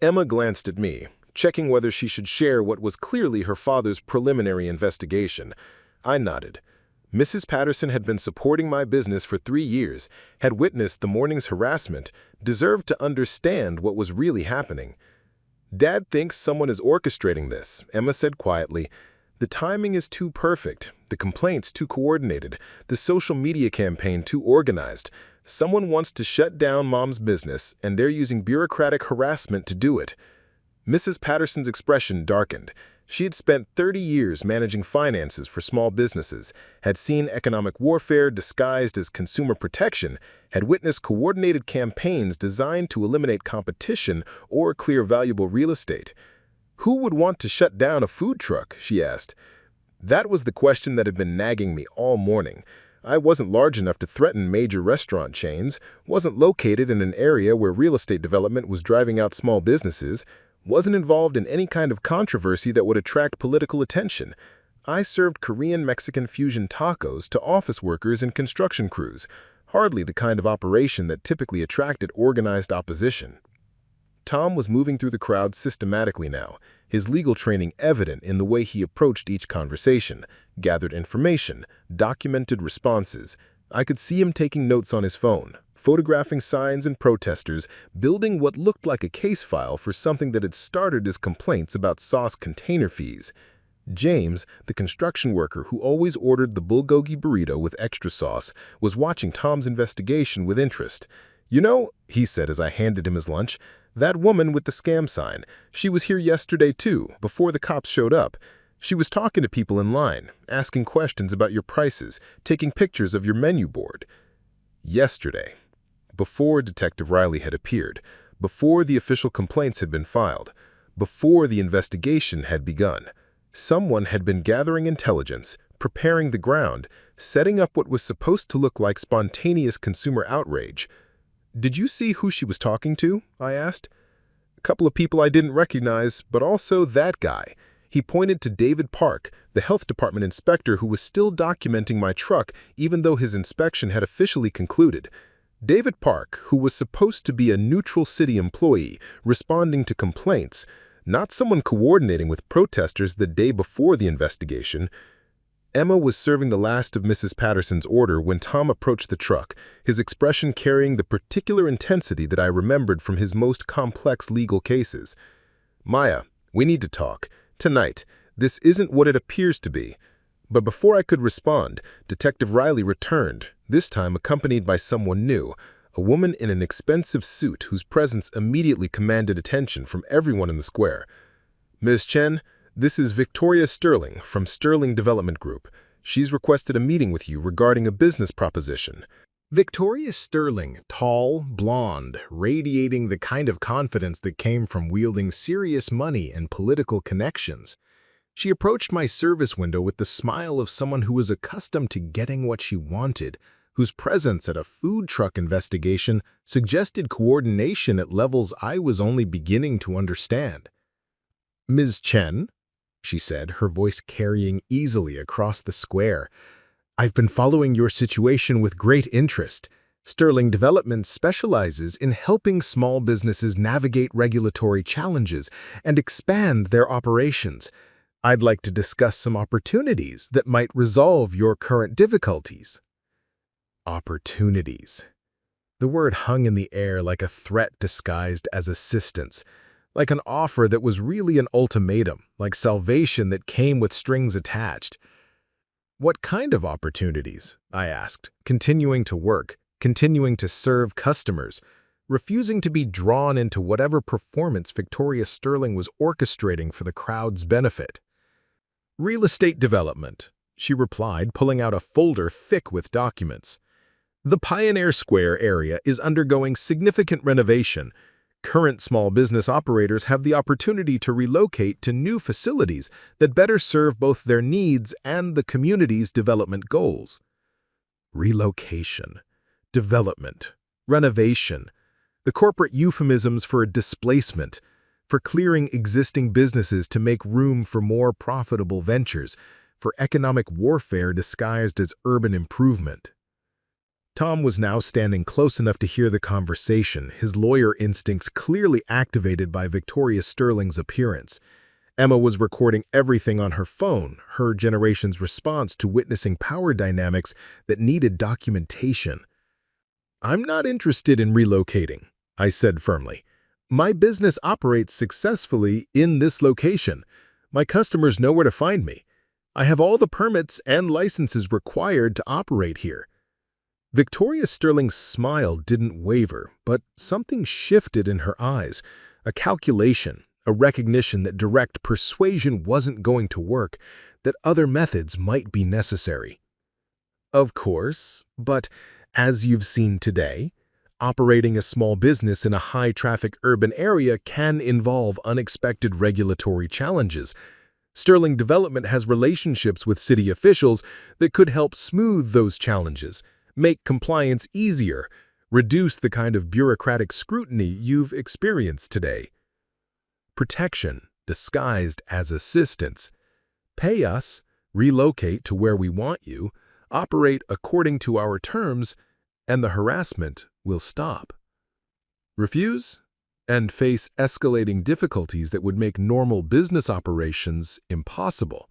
Emma glanced at me, checking whether she should share what was clearly her father's preliminary investigation. I nodded. Mrs. Patterson had been supporting my business for 3 years, had witnessed the morning's harassment, deserved to understand what was really happening. "Dad thinks someone is orchestrating this," Emma said quietly. "The timing is too perfect, the complaints too coordinated, the social media campaign too organized. Someone wants to shut down Mom's business, and they're using bureaucratic harassment to do it." Mrs. Patterson's expression darkened. She had spent 30 years managing finances for small businesses, had seen economic warfare disguised as consumer protection, had witnessed coordinated campaigns designed to eliminate competition or clear valuable real estate. Who would want to shut down a food truck, she asked. That was the question that had been nagging me all morning. I wasn't large enough to threaten major restaurant chains, wasn't located in an area where real estate development was driving out small businesses, wasn't involved in any kind of controversy that would attract political attention. I served Korean-Mexican fusion tacos to office workers and construction crews, hardly the kind of operation that typically attracted organized opposition. Tom was moving through the crowd systematically now, his legal training evident in the way he approached each conversation, gathered information, documented responses. I could see him taking notes on his phone, photographing signs and protesters, building what looked like a case file for something that had started as complaints about sauce container fees. James, the construction worker who always ordered the bulgogi burrito with extra sauce, was watching Tom's investigation with interest. "You know," he said as I handed him his lunch, "that woman with the scam sign, she was here yesterday too, before the cops showed up. She was talking to people in line, asking questions about your prices, taking pictures of your menu board." Yesterday. Before Detective Riley had appeared, before the official complaints had been filed, before the investigation had begun, someone had been gathering intelligence, preparing the ground, setting up what was supposed to look like spontaneous consumer outrage. "Did you see who she was talking to?" I asked. "A couple of people I didn't recognize, but also that guy." He pointed to David Park, the health department inspector who was still documenting my truck even though his inspection had officially concluded. David Park, who was supposed to be a neutral city employee, responding to complaints, not someone coordinating with protesters the day before the investigation. Emma was serving the last of Mrs. Patterson's order when Tom approached the truck, his expression carrying the particular intensity that I remembered from his most complex legal cases. "Maya, we need to talk. Tonight. This isn't what it appears to be." But before I could respond, Detective Riley returned, this time accompanied by someone new, a woman in an expensive suit whose presence immediately commanded attention from everyone in the square. "Ms. Chen, this is Victoria Sterling from Sterling Development Group. She's requested a meeting with you regarding a business proposition." Victoria Sterling, tall, blonde, radiating the kind of confidence that came from wielding serious money and political connections. She approached my service window with the smile of someone who was accustomed to getting what she wanted, whose presence at a food truck investigation suggested coordination at levels I was only beginning to understand. "Ms. Chen," she said, her voice carrying easily across the square, "I've been following your situation with great interest. Sterling Development specializes in helping small businesses navigate regulatory challenges and expand their operations. I'd like to discuss some opportunities that might resolve your current difficulties." Opportunities. The word hung in the air like a threat disguised as assistance, like an offer that was really an ultimatum, like salvation that came with strings attached. "What kind of opportunities?" I asked, continuing to work, continuing to serve customers, refusing to be drawn into whatever performance Victoria Sterling was orchestrating for the crowd's benefit. "Real estate development," she replied, pulling out a folder thick with documents. "The Pioneer Square area is undergoing significant renovation. Current small business operators have the opportunity to relocate to new facilities that better serve both their needs and the community's development goals." Relocation, development, renovation, the corporate euphemisms for displacement, for clearing existing businesses to make room for more profitable ventures, for economic warfare disguised as urban improvement. Tom was now standing close enough to hear the conversation, his lawyer instincts clearly activated by Victoria Sterling's appearance. Emma was recording everything on her phone, her generation's response to witnessing power dynamics that needed documentation. "I'm not interested in relocating," I said firmly. "My business operates successfully in this location. My customers know where to find me. I have all the permits and licenses required to operate here." Victoria Sterling's smile didn't waver, but something shifted in her eyes, a calculation, a recognition that direct persuasion wasn't going to work, that other methods might be necessary. Of course, but as you've seen today, operating a small business in a high-traffic urban area can involve unexpected regulatory challenges. Sterling Development has relationships with city officials that could help smooth those challenges, make compliance easier, reduce the kind of bureaucratic scrutiny you've experienced today. Protection, disguised as assistance. Pay us, relocate to where we want you, operate according to our terms, and the harassment will stop. Refuse and face escalating difficulties that would make normal business operations impossible.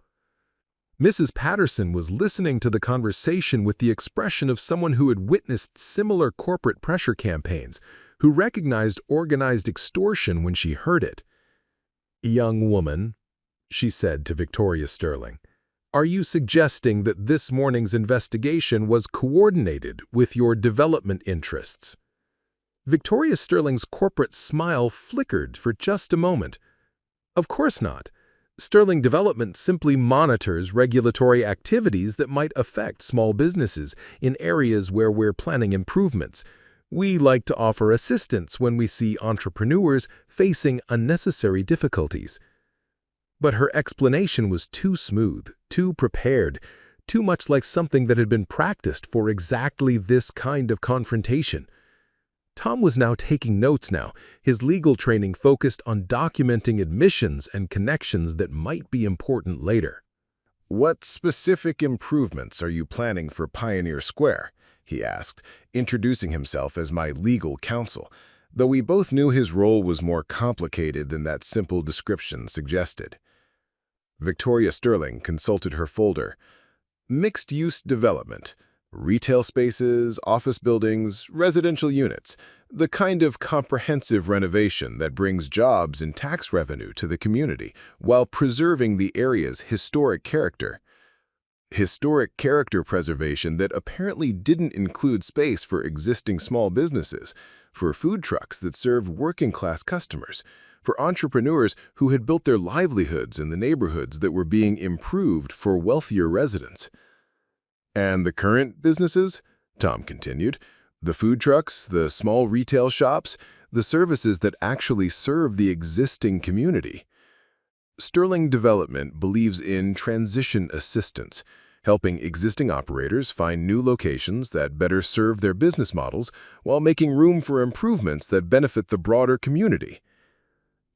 Mrs. Patterson was listening to the conversation with the expression of someone who had witnessed similar corporate pressure campaigns, who recognized organized extortion when she heard it. "Young woman," she said to Victoria Sterling, "are you suggesting that this morning's investigation was coordinated with your development interests?" Victoria Sterling's corporate smile flickered for just a moment. "Of course not. Sterling Development simply monitors regulatory activities that might affect small businesses in areas where we're planning improvements. We like to offer assistance when we see entrepreneurs facing unnecessary difficulties." But her explanation was too smooth, too prepared, too much like something that had been practiced for exactly this kind of confrontation. Tom was now taking notes his legal training focused on documenting admissions and connections that might be important later. "What specific improvements are you planning for Pioneer Square?" he asked, introducing himself as my legal counsel, though we both knew his role was more complicated than that simple description suggested. Victoria Sterling consulted her folder. "Mixed-use development. Retail spaces, office buildings, residential units, the kind of comprehensive renovation that brings jobs and tax revenue to the community while preserving the area's historic character. Historic character preservation that apparently didn't include space for existing small businesses, for food trucks that served working-class customers, for entrepreneurs who had built their livelihoods in the neighborhoods that were being improved for wealthier residents. And the current businesses?" Tom continued. "The food trucks, the small retail shops, the services that actually serve the existing community." Sterling Development believes in transition assistance, helping existing operators find new locations that better serve their business models while making room for improvements that benefit the broader community.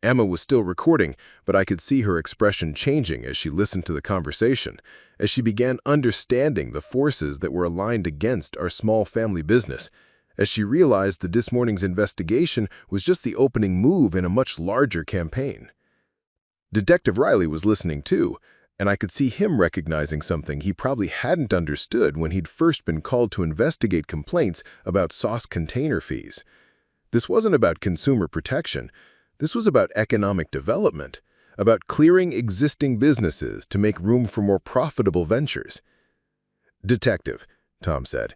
Emma was still recording, but I could see her expression changing as she listened to the conversation, as she began understanding the forces that were aligned against our small family business, as she realized that this morning's investigation was just the opening move in a much larger campaign. Detective Riley was listening too, and I could see him recognizing something he probably hadn't understood when he'd first been called to investigate complaints about sauce container fees. This wasn't about consumer protection. This was about economic development, about clearing existing businesses to make room for more profitable ventures. "Detective," Tom said,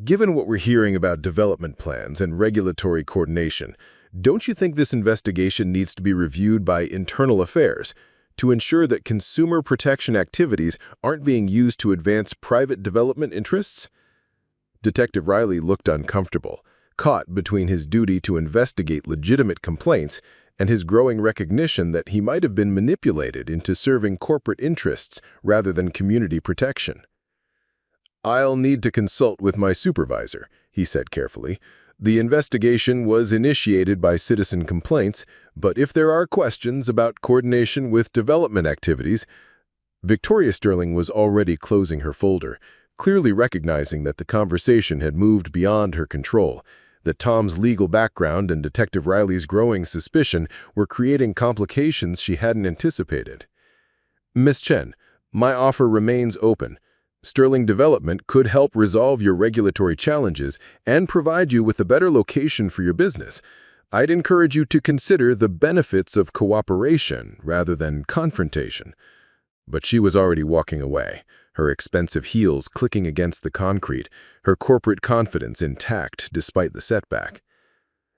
"given what we're hearing about development plans and regulatory coordination, don't you think this investigation needs to be reviewed by internal affairs to ensure that consumer protection activities aren't being used to advance private development interests?" Detective Riley looked uncomfortable, caught between his duty to investigate legitimate complaints and his growing recognition that he might have been manipulated into serving corporate interests rather than community protection. "I'll need to consult with my supervisor," he said carefully. "The investigation was initiated by citizen complaints, but if there are questions about coordination with development activities..." Victoria Sterling was already closing her folder, clearly recognizing that the conversation had moved beyond her control, that Tom's legal background and Detective Riley's growing suspicion were creating complications she hadn't anticipated. "Miss Chen, my offer remains open. Sterling Development could help resolve your regulatory challenges and provide you with a better location for your business. I'd encourage you to consider the benefits of cooperation rather than confrontation." But she was already walking away, her expensive heels clicking against the concrete, her corporate confidence intact despite the setback.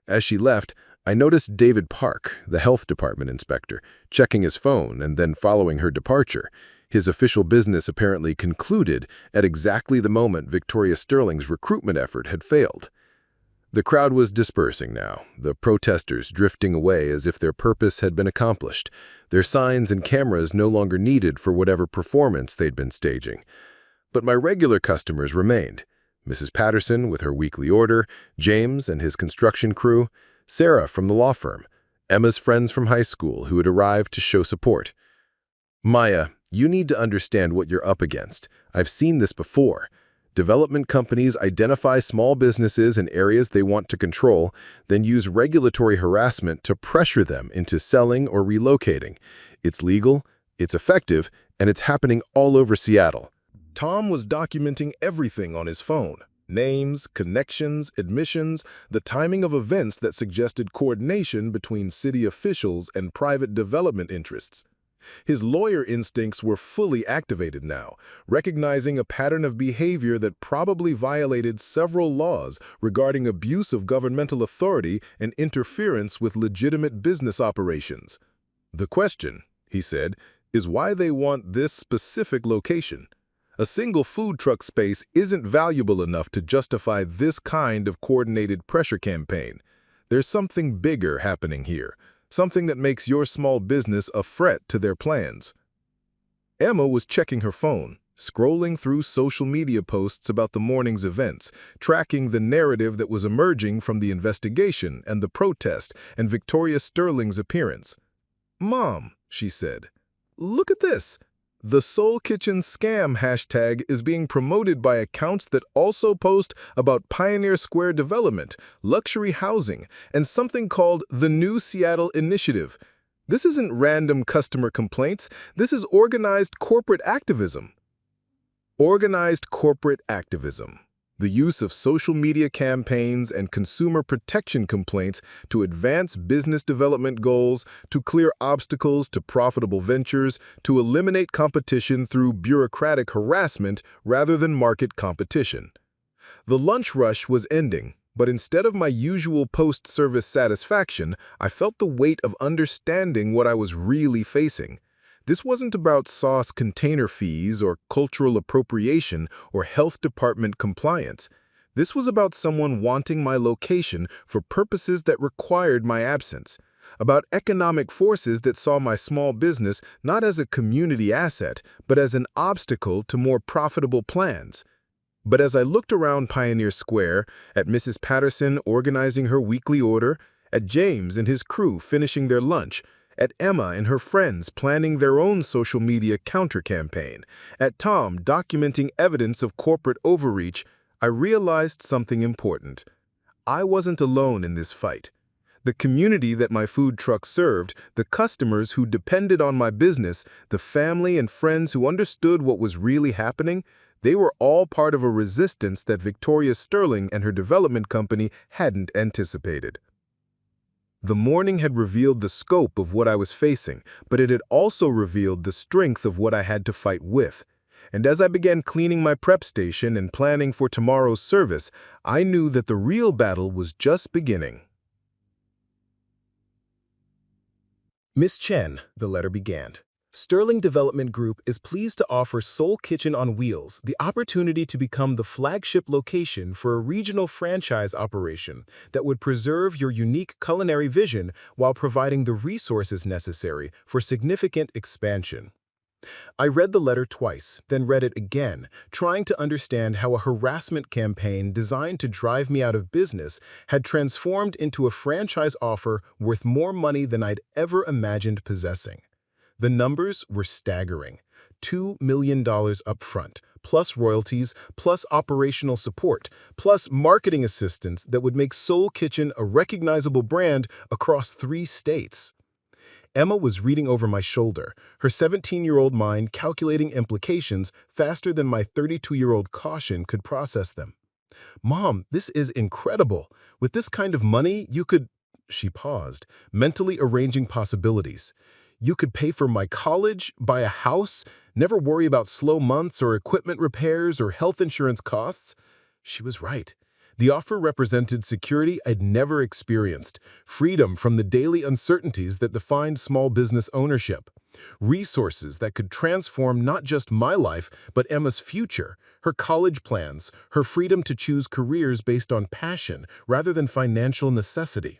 As she left, I noticed David Park, the health department inspector, checking his phone and then following her departure. His official business apparently concluded at exactly the moment Victoria Sterling's recruitment effort had failed. The crowd was dispersing now, the protesters drifting away as if their purpose had been accomplished, their signs and cameras no longer needed for whatever performance they'd been staging. But my regular customers remained. Mrs. Patterson with her weekly order, James and his construction crew, Sarah from the law firm, Emma's friends from high school who had arrived to show support. Maya, you need to understand what you're up against. I've seen this before. Development companies identify small businesses in areas they want to control, then use regulatory harassment to pressure them into selling or relocating. It's legal, it's effective, and it's happening all over Seattle. Tom was documenting everything on his phone. Names, connections, admissions, the timing of events that suggested coordination between city officials and private development interests. His lawyer instincts were fully activated now, recognizing a pattern of behavior that probably violated several laws regarding abuse of governmental authority and interference with legitimate business operations. The question, he said, is why they want this specific location. A single food truck space isn't valuable enough to justify this kind of coordinated pressure campaign. There's something bigger happening here. Something that makes your small business a threat to their plans. Emma was checking her phone, scrolling through social media posts about the morning's events, tracking the narrative that was emerging from the investigation and the protest and Victoria Sterling's appearance. "Mom," she said, "look at this. The Soul Kitchen scam hashtag is being promoted by accounts that also post about Pioneer Square development, luxury housing, and something called the New Seattle Initiative. This isn't random customer complaints. This is organized corporate activism." Organized corporate activism. The use of social media campaigns and consumer protection complaints to advance business development goals, to clear obstacles to profitable ventures, to eliminate competition through bureaucratic harassment rather than market competition. The lunch rush was ending, but instead of my usual post-service satisfaction, I felt the weight of understanding what I was really facing. This wasn't about sauce container fees or cultural appropriation or health department compliance. This was about someone wanting my location for purposes that required my absence, about economic forces that saw my small business not as a community asset, but as an obstacle to more profitable plans. But as I looked around Pioneer Square, at Mrs. Patterson organizing her weekly order, at James and his crew finishing their lunch, at Emma and her friends planning their own social media counter-campaign, at Tom documenting evidence of corporate overreach, I realized something important. I wasn't alone in this fight. The community that my food truck served, the customers who depended on my business, the family and friends who understood what was really happening, they were all part of a resistance that Victoria Sterling and her development company hadn't anticipated. The morning had revealed the scope of what I was facing, but it had also revealed the strength of what I had to fight with. And as I began cleaning my prep station and planning for tomorrow's service, I knew that the real battle was just beginning. "Miss Chen," the letter began, "Sterling Development Group is pleased to offer Soul Kitchen on Wheels the opportunity to become the flagship location for a regional franchise operation that would preserve your unique culinary vision while providing the resources necessary for significant expansion." I read the letter twice, then read it again, trying to understand how a harassment campaign designed to drive me out of business had transformed into a franchise offer worth more money than I'd ever imagined possessing. The numbers were staggering. $2 million upfront, plus royalties, plus operational support, plus marketing assistance that would make Soul Kitchen a recognizable brand across 3 states. Emma was reading over my shoulder, her 17-year-old mind calculating implications faster than my 32-year-old caution could process them. "Mom, this is incredible. With this kind of money, you could—" She paused, mentally arranging possibilities. "You could pay for my college, buy a house, never worry about slow months or equipment repairs or health insurance costs." She was right. The offer represented security I'd never experienced, freedom from the daily uncertainties that defined small business ownership, resources that could transform not just my life, but Emma's future, her college plans, her freedom to choose careers based on passion rather than financial necessity.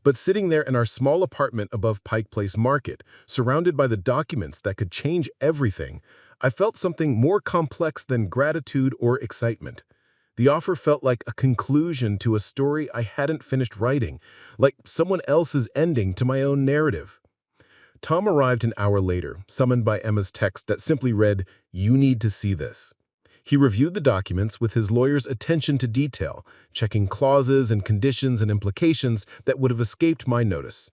But sitting there in our small apartment above Pike Place Market, surrounded by the documents that could change everything, I felt something more complex than gratitude or excitement. The offer felt like a conclusion to a story I hadn't finished writing, like someone else's ending to my own narrative. Tom arrived an hour later, summoned by Emma's text that simply read, "You need to see this." He reviewed the documents with his lawyer's attention to detail, checking clauses and conditions and implications that would have escaped my notice.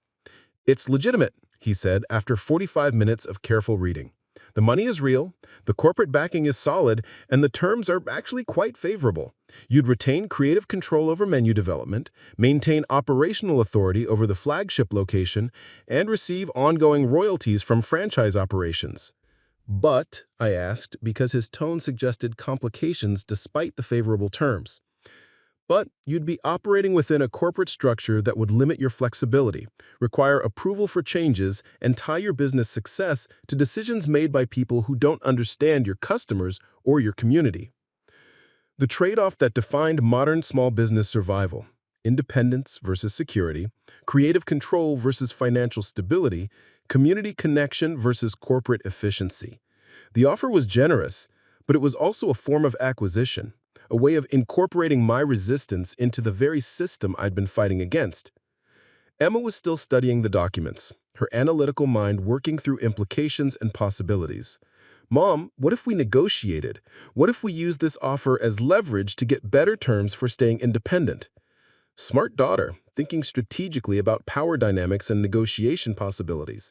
"It's legitimate," he said after 45 minutes of careful reading. "The money is real, the corporate backing is solid, and the terms are actually quite favorable. You'd retain creative control over menu development, maintain operational authority over the flagship location, and receive ongoing royalties from franchise operations." "But," I asked, because his tone suggested complications despite the favorable terms. "But you'd be operating within a corporate structure that would limit your flexibility, require approval for changes, and tie your business success to decisions made by people who don't understand your customers or your community." The trade-off that defined modern small business survival, independence versus security, creative control versus financial stability, community connection versus corporate efficiency. The offer was generous, but it was also a form of acquisition, a way of incorporating my resistance into the very system I'd been fighting against. Emma was still studying the documents, her analytical mind working through implications and possibilities. "Mom, what if we negotiated? What if we used this offer as leverage to get better terms for staying independent?" Smart daughter, thinking strategically about power dynamics and negotiation possibilities.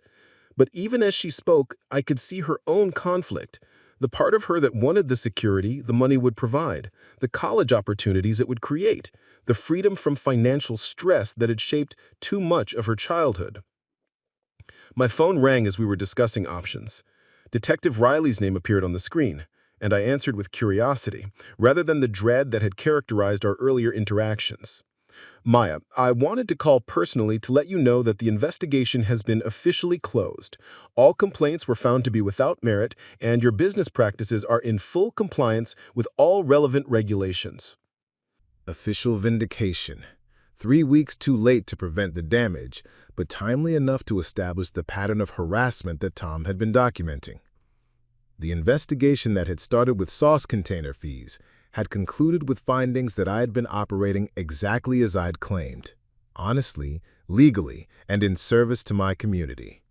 But even as she spoke, I could see her own conflict. The part of her that wanted the security the money would provide, the college opportunities it would create, the freedom from financial stress that had shaped too much of her childhood. My phone rang as we were discussing options. Detective Riley's name appeared on the screen, and I answered with curiosity, rather than the dread that had characterized our earlier interactions. "Maya, I wanted to call personally to let you know that the investigation has been officially closed. All complaints were found to be without merit, and your business practices are in full compliance with all relevant regulations." Official vindication. 3 weeks too late to prevent the damage, but timely enough to establish the pattern of harassment that Tom had been documenting. The investigation that had started with sauce container fees had concluded with findings that I had been operating exactly as I'd claimed, honestly, legally, and in service to my community.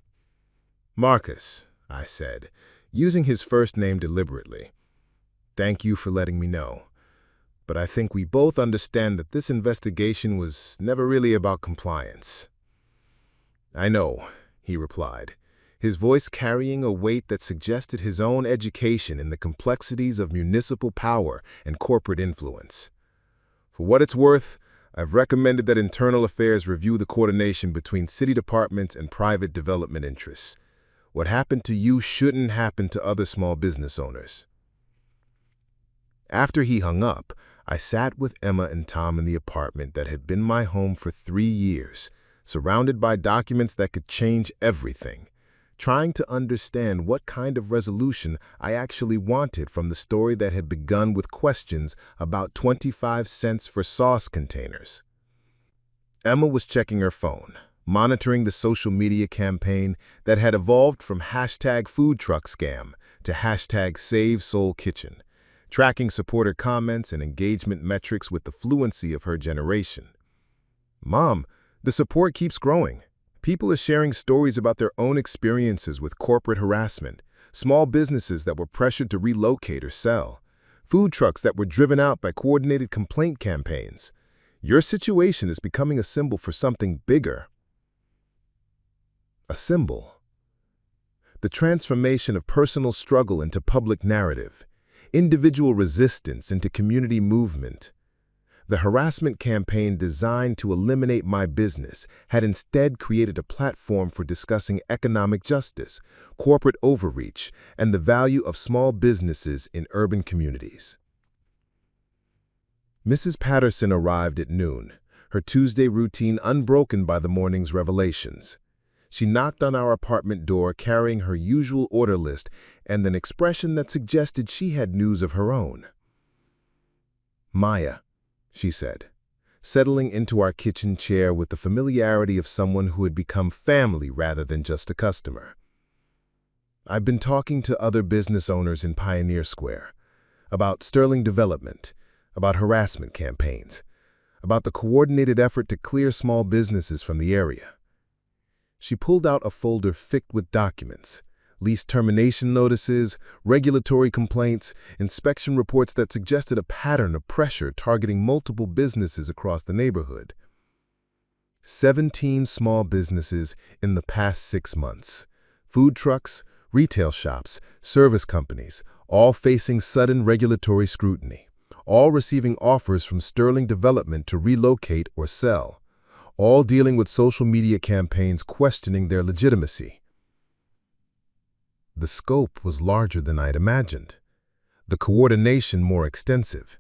"Marcus," I said, using his first name deliberately, "thank you for letting me know. But I think we both understand that this investigation was never really about compliance." "I know," he replied, his voice carrying a weight that suggested his own education in the complexities of municipal power and corporate influence. "For what it's worth, I've recommended that Internal Affairs review the coordination between city departments and private development interests. What happened to you shouldn't happen to other small business owners." After he hung up, I sat with Emma and Tom in the apartment that had been my home for 3 years, surrounded by documents that could change everything, trying to understand what kind of resolution I actually wanted from the story that had begun with questions about 25 cents for sauce containers. Emma was checking her phone, monitoring the social media campaign that had evolved from #foodtruckscam to #SaveSoulKitchen, tracking supporter comments and engagement metrics with the fluency of her generation. "Mom, the support keeps growing. People are sharing stories about their own experiences with corporate harassment, small businesses that were pressured to relocate or sell, food trucks that were driven out by coordinated complaint campaigns. Your situation is becoming a symbol for something bigger." A symbol. The transformation of personal struggle into public narrative, individual resistance into community movement. The harassment campaign designed to eliminate my business had instead created a platform for discussing economic justice, corporate overreach, and the value of small businesses in urban communities. Mrs. Patterson arrived at noon, her Tuesday routine unbroken by the morning's revelations. She knocked on our apartment door carrying her usual order list and an expression that suggested she had news of her own. "Maya," she said, settling into our kitchen chair with the familiarity of someone who had become family rather than just a customer. "I've been talking to other business owners in Pioneer Square about sterling development, about harassment campaigns, about the coordinated effort to clear small businesses from the area." She pulled out a folder thick with documents, lease termination notices, regulatory complaints, inspection reports that suggested a pattern of pressure targeting multiple businesses across the neighborhood. 17 small businesses in the past 6 months. Food trucks, retail shops, service companies, all facing sudden regulatory scrutiny, all receiving offers from sterling development to relocate or sell, all dealing with social media campaigns questioning their legitimacy. The scope was larger than I'd imagined, the coordination more extensive,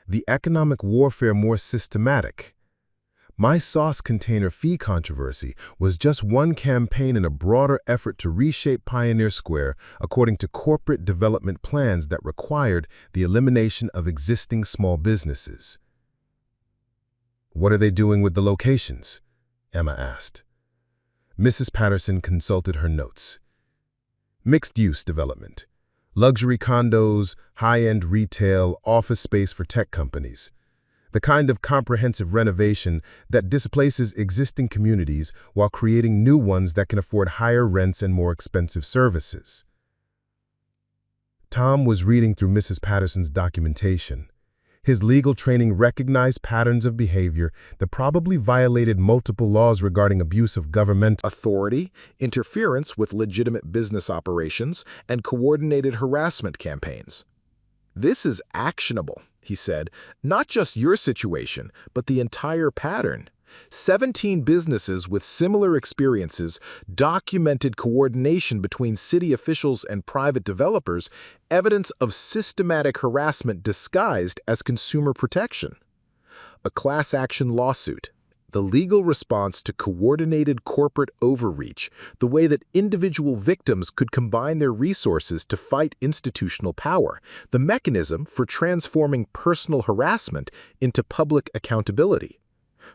the economic warfare more systematic. My sauce container fee controversy was just one campaign in a broader effort to reshape Pioneer Square according to corporate development plans that required the elimination of existing small businesses. "What are they doing with the locations?" Emma asked. Mrs. Patterson consulted her notes. "Mixed-use development. Luxury condos, high-end retail, office space for tech companies. The kind of comprehensive renovation that displaces existing communities while creating new ones that can afford higher rents and more expensive services." Tom was reading through Mrs. Patterson's documentation. His legal training recognized patterns of behavior that probably violated multiple laws regarding abuse of government Authority, interference with legitimate business operations, and coordinated harassment campaigns. "This is actionable," he said, "not just your situation, but the entire pattern. 17 businesses with similar experiences, documented coordination between city officials and private developers, evidence of systematic harassment disguised as consumer protection. A class action lawsuit, the legal response to coordinated corporate overreach, the way that individual victims could combine their resources to fight institutional power, the mechanism for transforming personal harassment into public accountability."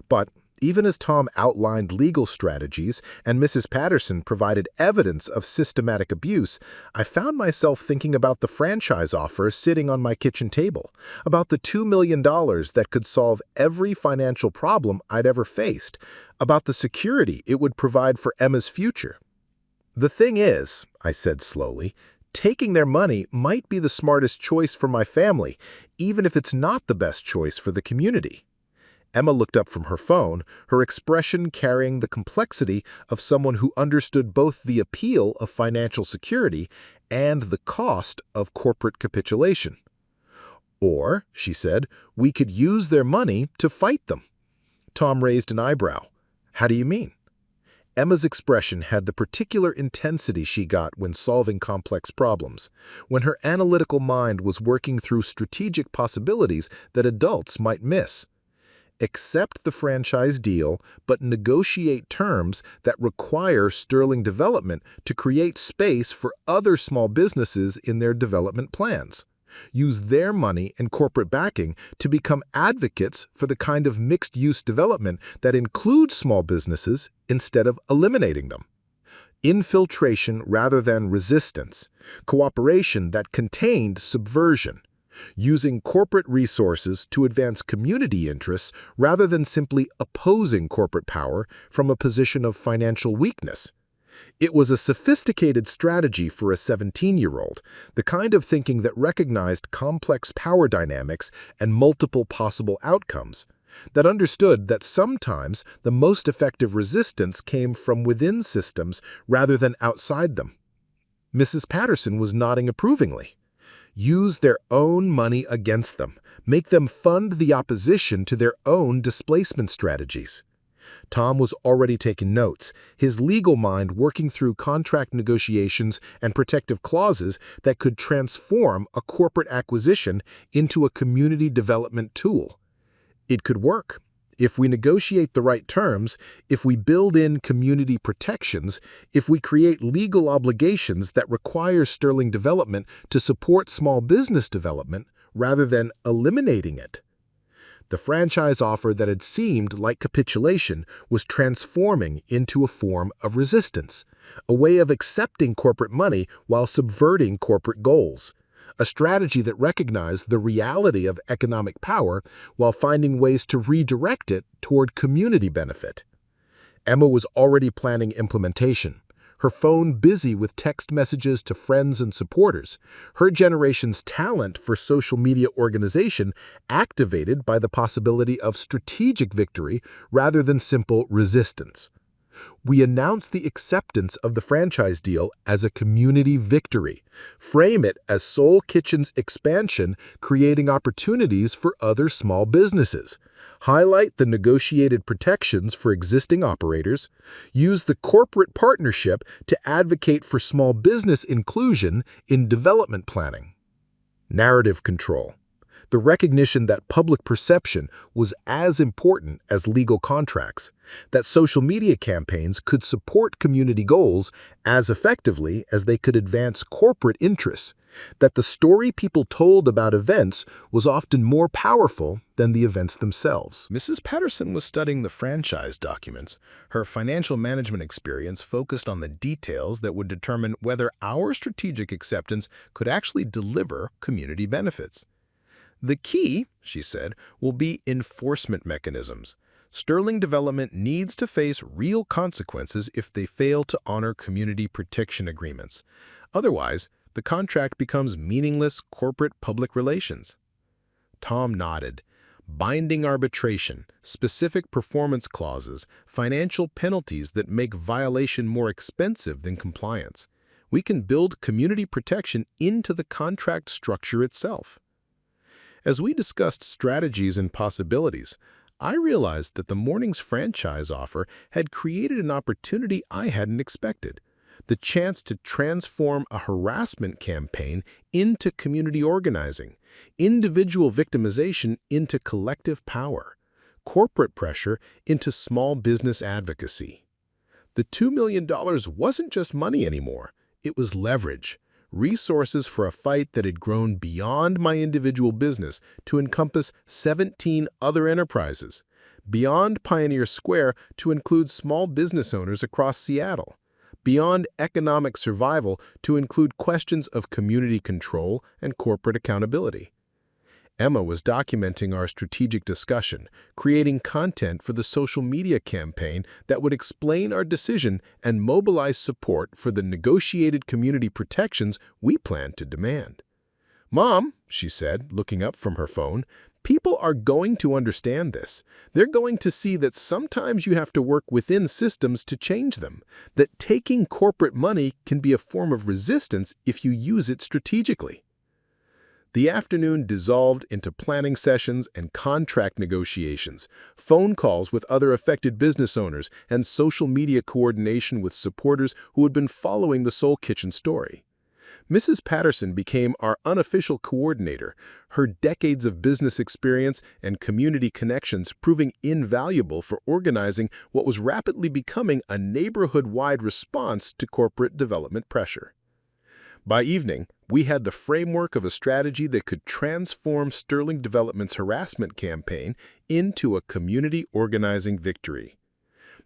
But even as Tom outlined legal strategies and Mrs. Patterson provided evidence of systematic abuse, I found myself thinking about the franchise offer sitting on my kitchen table, about the $2 million that could solve every financial problem I'd ever faced, about the security it would provide for Emma's future. "The thing is," I said slowly, "taking their money might be the smartest choice for my family, even if it's not the best choice for the community." Emma looked up from her phone, her expression carrying the complexity of someone who understood both the appeal of financial security and the cost of corporate capitulation. "Or," she said, "we could use their money to fight them." Tom raised an eyebrow. "How do you mean?" Emma's expression had the particular intensity she got when solving complex problems, when her analytical mind was working through strategic possibilities that adults might miss. "Accept the franchise deal, but negotiate terms that require sterling development to create space for other small businesses in their development plans. Use their money and corporate backing to become advocates for the kind of mixed-use development that includes small businesses instead of eliminating them. Infiltration rather than resistance. Cooperation that contained subversion. Using corporate resources to advance community interests rather than simply opposing corporate power from a position of financial weakness. It was a sophisticated strategy for a 17-year-old, the kind of thinking that recognized complex power dynamics and multiple possible outcomes, that understood that sometimes the most effective resistance came from within systems rather than outside them. Mrs. Patterson was nodding approvingly. Use their own money against them. Make them fund the opposition to their own displacement strategies. Tom was already taking notes, his legal mind working through contract negotiations and protective clauses that could transform a corporate acquisition into a community development tool. It could work. If we negotiate the right terms, if we build in community protections, if we create legal obligations that require sterling development to support small business development rather than eliminating it. The franchise offer that had seemed like capitulation was transforming into a form of resistance, a way of accepting corporate money while subverting corporate goals, a strategy that recognized the reality of economic power while finding ways to redirect it toward community benefit. Emma was already planning implementation, her phone busy with text messages to friends and supporters, her generation's talent for social media organization activated by the possibility of strategic victory rather than simple resistance. We announce the acceptance of the franchise deal as a community victory, frame it as Soul Kitchen's expansion, creating opportunities for other small businesses, highlight the negotiated protections for existing operators, use the corporate partnership to advocate for small business inclusion in development planning. Narrative control. The recognition that public perception was as important as legal contracts, that social media campaigns could support community goals as effectively as they could advance corporate interests, that the story people told about events was often more powerful than the events themselves. Mrs. Patterson was studying the franchise documents. Her financial management experience focused on the details that would determine whether our strategic acceptance could actually deliver community benefits. The key, she said, will be enforcement mechanisms. Sterling development needs to face real consequences if they fail to honor community protection agreements. Otherwise, the contract becomes meaningless corporate public relations. Tom nodded. Binding arbitration, specific performance clauses, financial penalties that make violation more expensive than compliance. We can build community protection into the contract structure itself. As we discussed strategies and possibilities, I realized that the morning's franchise offer had created an opportunity I hadn't expected, the chance to transform a harassment campaign into community organizing, individual victimization into collective power, corporate pressure into small business advocacy. The $2 million wasn't just money anymore, it was leverage. Resources for a fight that had grown beyond my individual business to encompass 17 other enterprises, beyond Pioneer Square to include small business owners across Seattle, beyond economic survival to include questions of community control and corporate accountability. Emma was documenting our strategic discussion, creating content for the social media campaign that would explain our decision and mobilize support for the negotiated community protections we planned to demand. "Mom," she said, looking up from her phone, "people are going to understand this. They're going to see that sometimes you have to work within systems to change them, that taking corporate money can be a form of resistance if you use it strategically." The afternoon dissolved into planning sessions and contract negotiations, phone calls with other affected business owners, and social media coordination with supporters who had been following the Soul Kitchen story. Mrs. Patterson became our unofficial coordinator, her decades of business experience and community connections proving invaluable for organizing what was rapidly becoming a neighborhood-wide response to corporate development pressure. By evening, we had the framework of a strategy that could transform Sterling Development's harassment campaign into a community organizing victory.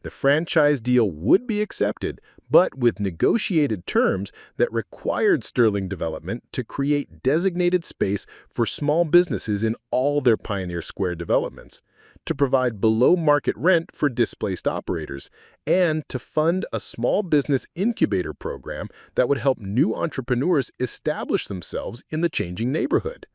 The franchise deal would be accepted, but with negotiated terms that required Sterling Development to create designated space for small businesses in all their Pioneer Square developments, to provide below-market rent for displaced operators, and to fund a small business incubator program that would help new entrepreneurs establish themselves in the changing neighborhood.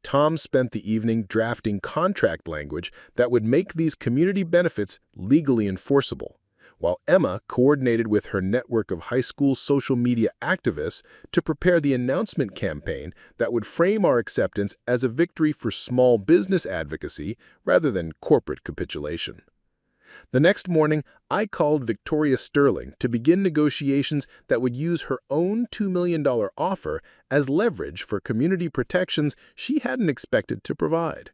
Tom spent the evening drafting contract language that would make these community benefits legally enforceable, while Emma coordinated with her network of high school social media activists to prepare the announcement campaign that would frame our acceptance as a victory for small business advocacy rather than corporate capitulation. The next morning, I called Victoria Sterling to begin negotiations that would use her own $2 million offer as leverage for community protections she hadn't expected to provide.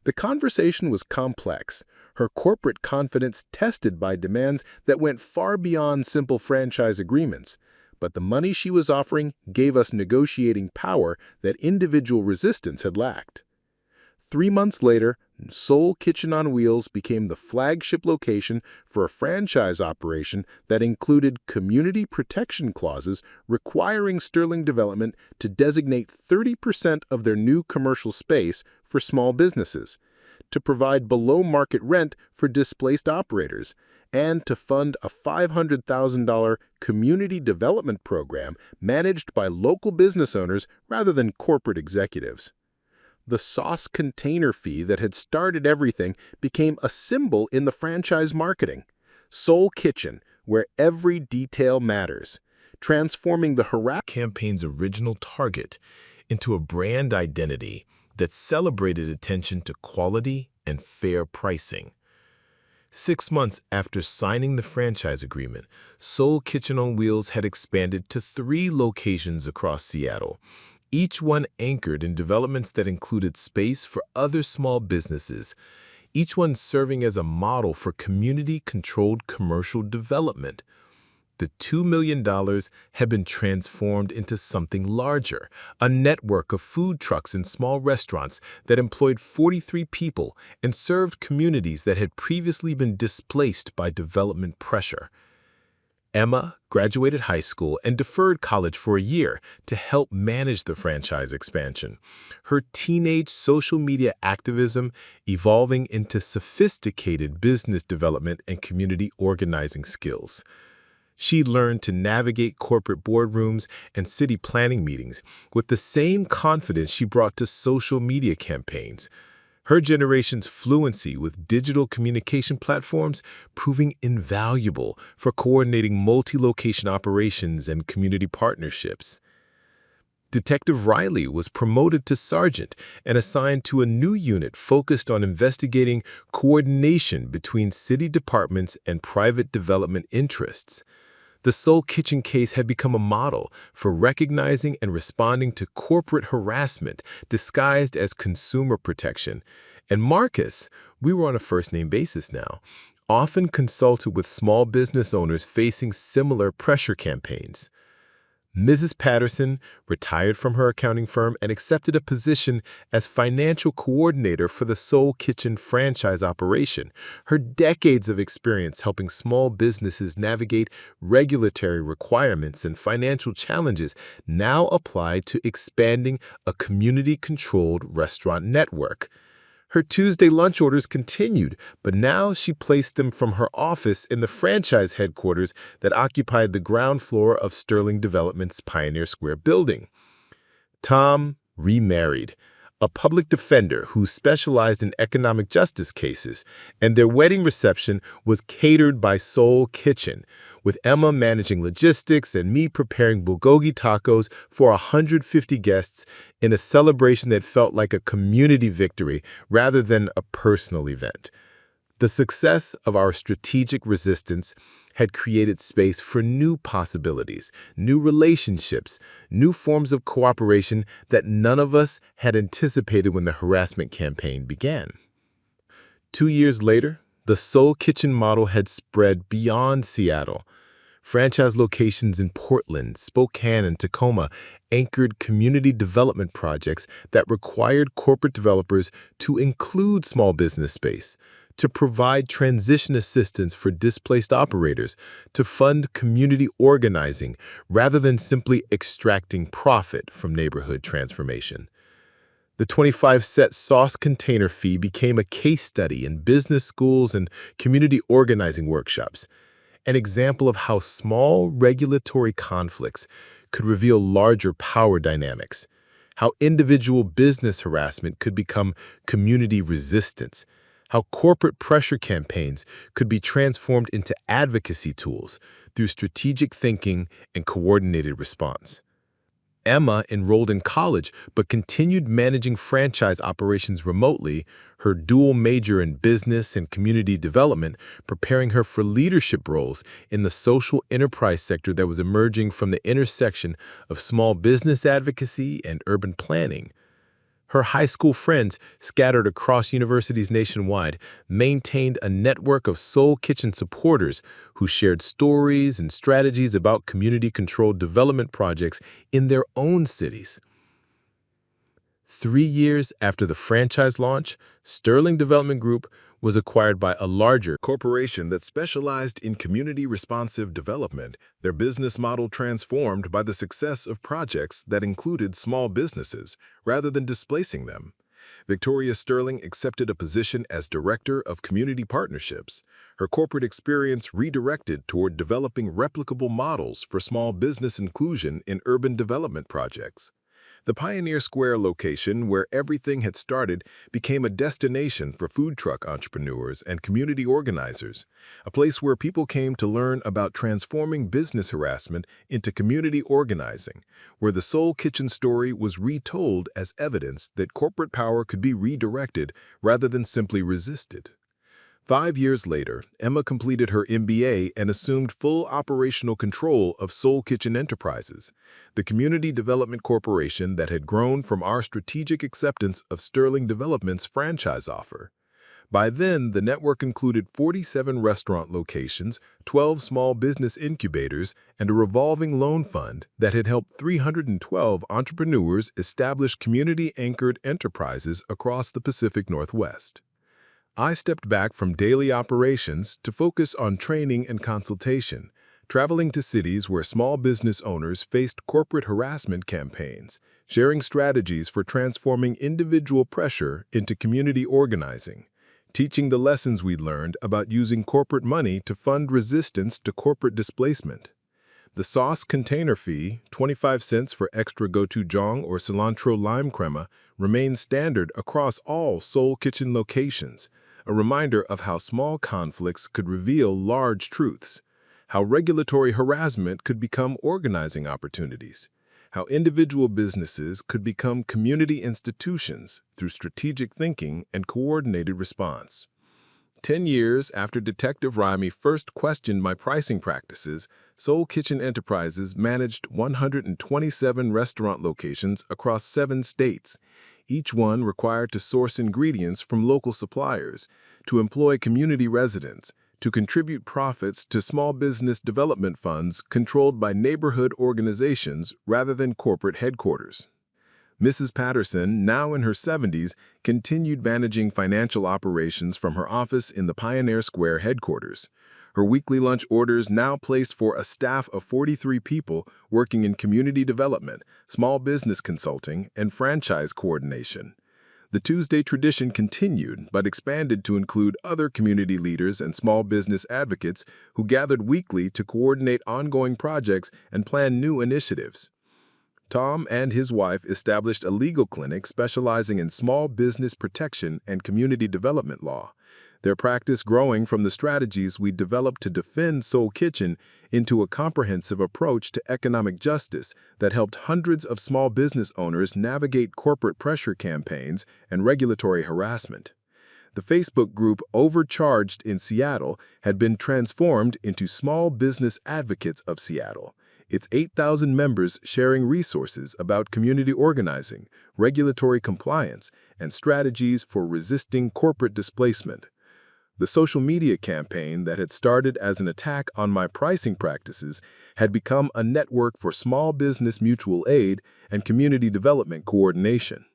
The conversation was complex, her corporate confidence tested by demands that went far beyond simple franchise agreements. But the money she was offering gave us negotiating power that individual resistance had lacked. 3 months later, Seoul Kitchen on Wheels became the flagship location for a franchise operation that included community protection clauses requiring Sterling Development to designate 30% of their new commercial space for small businesses, to provide below-market rent for displaced operators, and to fund a $500,000 community development program managed by local business owners rather than corporate executives. The sauce container fee that had started everything became a symbol in the franchise marketing. Seoul Kitchen, where every detail matters, transforming the harassment campaign's original target into a brand identity that celebrated attention to quality and fair pricing. 6 months after signing the franchise agreement, Seoul Kitchen on Wheels had expanded to 3 locations across Seattle, each one anchored in developments that included space for other small businesses, each one serving as a model for community-controlled commercial development. The $2 million had been transformed into something larger, a network of food trucks and small restaurants that employed 43 people and served communities that had previously been displaced by development pressure. Emma graduated high school and deferred college for a year to help manage the franchise expansion, her teenage social media activism evolving into sophisticated business development and community organizing skills. She learned to navigate corporate boardrooms and city planning meetings with the same confidence she brought to social media campaigns. Her generation's fluency with digital communication platforms proving invaluable for coordinating multi-location operations and community partnerships. Detective Riley was promoted to sergeant and assigned to a new unit focused on investigating coordination between city departments and private development interests. The Seoul Kitchen case had become a model for recognizing and responding to corporate harassment disguised as consumer protection. And Marcus, we were on a first-name basis now, often consulted with small business owners facing similar pressure campaigns. Mrs. Patterson retired from her accounting firm and accepted a position as financial coordinator for the Seoul Kitchen franchise operation, her decades of experience helping small businesses navigate regulatory requirements and financial challenges now applied to expanding a community-controlled restaurant network. Her Tuesday lunch orders continued, but now she placed them from her office in the franchise headquarters that occupied the ground floor of Sterling Development's Pioneer Square building. Tom remarried, a public defender who specialized in economic justice cases, and their wedding reception was catered by Seoul Kitchen, with Emma managing logistics and me preparing bulgogi tacos for 150 guests in a celebration that felt like a community victory rather than a personal event. The success of our strategic resistance had created space for new possibilities, new relationships, new forms of cooperation that none of us had anticipated when the harassment campaign began. 2 years later, the Seoul Kitchen model had spread beyond Seattle. Franchise locations in Portland, Spokane, and Tacoma anchored community development projects that required corporate developers to include small business space, to provide transition assistance for displaced operators, to fund community organizing rather than simply extracting profit from neighborhood transformation. The 25-cent sauce container fee became a case study in business schools and community organizing workshops, an example of how small regulatory conflicts could reveal larger power dynamics, how individual business harassment could become community resistance, how corporate pressure campaigns could be transformed into advocacy tools through strategic thinking and coordinated response. Emma enrolled in college but continued managing franchise operations remotely, her dual major in business and community development preparing her for leadership roles in the social enterprise sector that was emerging from the intersection of small business advocacy and urban planning. Her high school friends, scattered across universities nationwide, maintained a network of Soul Kitchen supporters who shared stories and strategies about community-controlled development projects in their own cities. 3 years after the franchise launch, Sterling Development Group was acquired by a larger corporation that specialized in community-responsive development, their business model transformed by the success of projects that included small businesses rather than displacing them. Victoria Sterling accepted a position as Director of Community Partnerships. Her corporate experience redirected toward developing replicable models for small business inclusion in urban development projects. The Pioneer Square location, where everything had started, became a destination for food truck entrepreneurs and community organizers, a place where people came to learn about transforming business harassment into community organizing, where the Soul Kitchen story was retold as evidence that corporate power could be redirected rather than simply resisted. 5 years later, Emma completed her MBA and assumed full operational control of Soul Kitchen Enterprises, the community development corporation that had grown from our strategic acceptance of Sterling Development's franchise offer. By then, the network included 47 restaurant locations, 12 small business incubators, and a revolving loan fund that had helped 312 entrepreneurs establish community-anchored enterprises across the Pacific Northwest. I stepped back from daily operations to focus on training and consultation, traveling to cities where small business owners faced corporate harassment campaigns, sharing strategies for transforming individual pressure into community organizing, teaching the lessons we'd learned about using corporate money to fund resistance to corporate displacement. The sauce container fee, 25 cents for extra gochujang or cilantro lime crema, remains standard across all Soul Kitchen locations, a reminder of how small conflicts could reveal large truths, how regulatory harassment could become organizing opportunities, how individual businesses could become community institutions through strategic thinking and coordinated response. 10 years after Detective Raimi first questioned my pricing practices, Soul Kitchen Enterprises managed 127 restaurant locations across 7 states, each one required to source ingredients from local suppliers, to employ community residents, to contribute profits to small business development funds controlled by neighborhood organizations rather than corporate headquarters. Mrs. Patterson, now in her 70s, continued managing financial operations from her office in the Pioneer Square headquarters. Her weekly lunch orders now placed for a staff of 43 people working in community development, small business consulting, and franchise coordination. The Tuesday tradition continued, but expanded to include other community leaders and small business advocates who gathered weekly to coordinate ongoing projects and plan new initiatives. Tom and his wife established a legal clinic specializing in small business protection and community development law, their practice growing from the strategies we developed to defend Soul Kitchen into a comprehensive approach to economic justice that helped hundreds of small business owners navigate corporate pressure campaigns and regulatory harassment. The Facebook group Overcharged in Seattle had been transformed into Small Business Advocates of Seattle, its 8,000 members sharing resources about community organizing, regulatory compliance, and strategies for resisting corporate displacement. The social media campaign that had started as an attack on my pricing practices had become a network for small business mutual aid and community development coordination.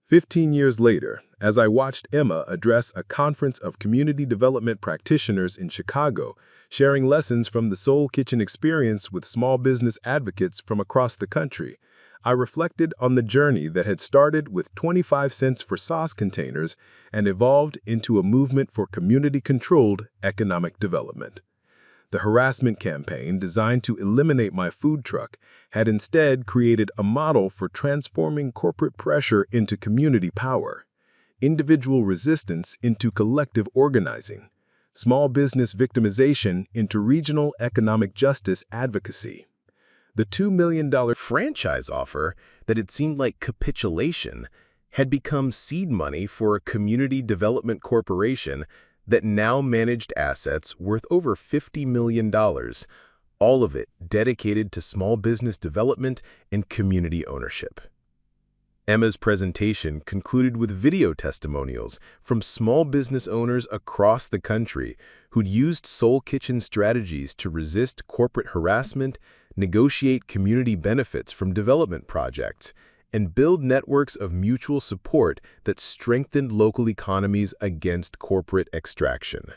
15 years later, as I watched Emma address a conference of community development practitioners in Chicago, sharing lessons from the Soul Kitchen experience with small business advocates from across the country, I reflected on the journey that had started with 25 cents for sauce containers and evolved into a movement for community-controlled economic development. The harassment campaign designed to eliminate my food truck had instead created a model for transforming corporate pressure into community power, individual resistance into collective organizing, small business victimization into regional economic justice advocacy. The $2 million franchise offer that had seemed like capitulation had become seed money for a community development corporation that now managed assets worth over $50 million, all of it dedicated to small business development and community ownership. Emma's presentation concluded with video testimonials from small business owners across the country who'd used Soul Kitchen strategies to resist corporate harassment, negotiate community benefits from development projects, and build networks of mutual support that strengthened local economies against corporate extraction.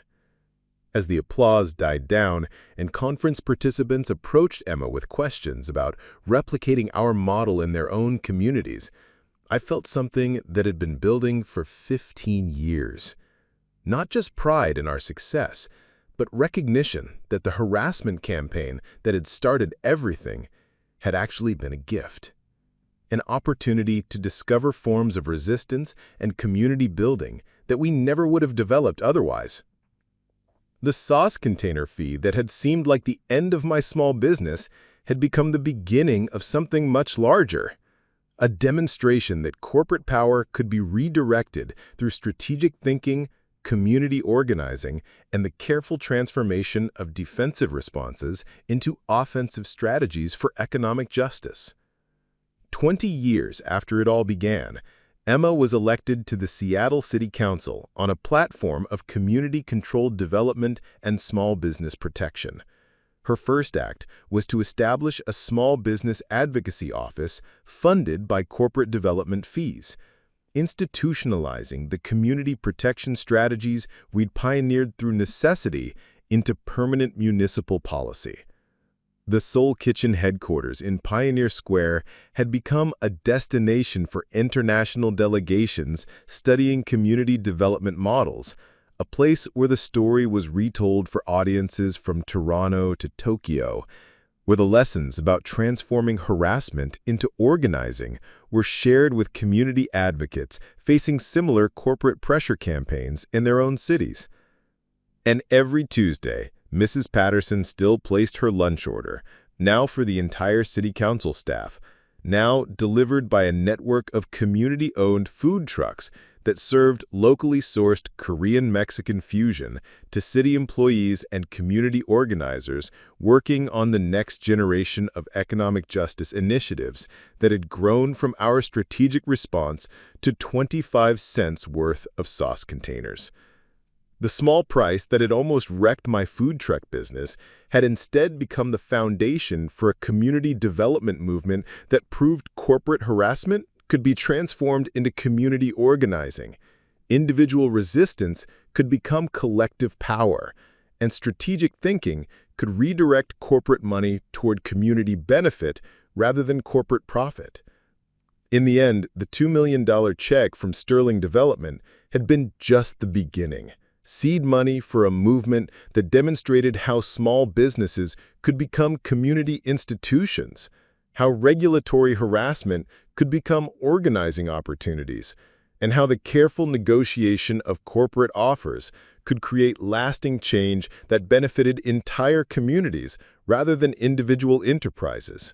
As the applause died down and conference participants approached Emma with questions about replicating our model in their own communities, I felt something that had been building for 15 years. Not just pride in our success, but recognition that the harassment campaign that had started everything had actually been a gift. An opportunity to discover forms of resistance and community building that we never would have developed otherwise. The sauce container fee that had seemed like the end of my small business had become the beginning of something much larger. A demonstration that corporate power could be redirected through strategic thinking, community organizing, and the careful transformation of defensive responses into offensive strategies for economic justice. 20 years after it all began, Emma was elected to the Seattle City Council on a platform of community-controlled development and small business protection. Her first act was to establish a small business advocacy office funded by corporate development fees, institutionalizing the community protection strategies we'd pioneered through necessity into permanent municipal policy. The Soul Kitchen headquarters in Pioneer Square had become a destination for international delegations studying community development models, a place where the story was retold for audiences from Toronto to Tokyo, where the lessons about transforming harassment into organizing were shared with community advocates facing similar corporate pressure campaigns in their own cities. And every Tuesday, Mrs. Patterson still placed her lunch order, now for the entire city council staff, now delivered by a network of community-owned food trucks that served locally sourced Korean-Mexican fusion to city employees and community organizers working on the next generation of economic justice initiatives that had grown from our strategic response to 25 cents worth of sauce containers. The small price that had almost wrecked my food truck business had instead become the foundation for a community development movement that proved corporate harassment could be transformed into community organizing, individual resistance could become collective power, and strategic thinking could redirect corporate money toward community benefit rather than corporate profit. In the end, the $2 million check from Sterling Development had been just the beginning. Seed money for a movement that demonstrated how small businesses could become community institutions, how regulatory harassment could become organizing opportunities, and how the careful negotiation of corporate offers could create lasting change that benefited entire communities rather than individual enterprises.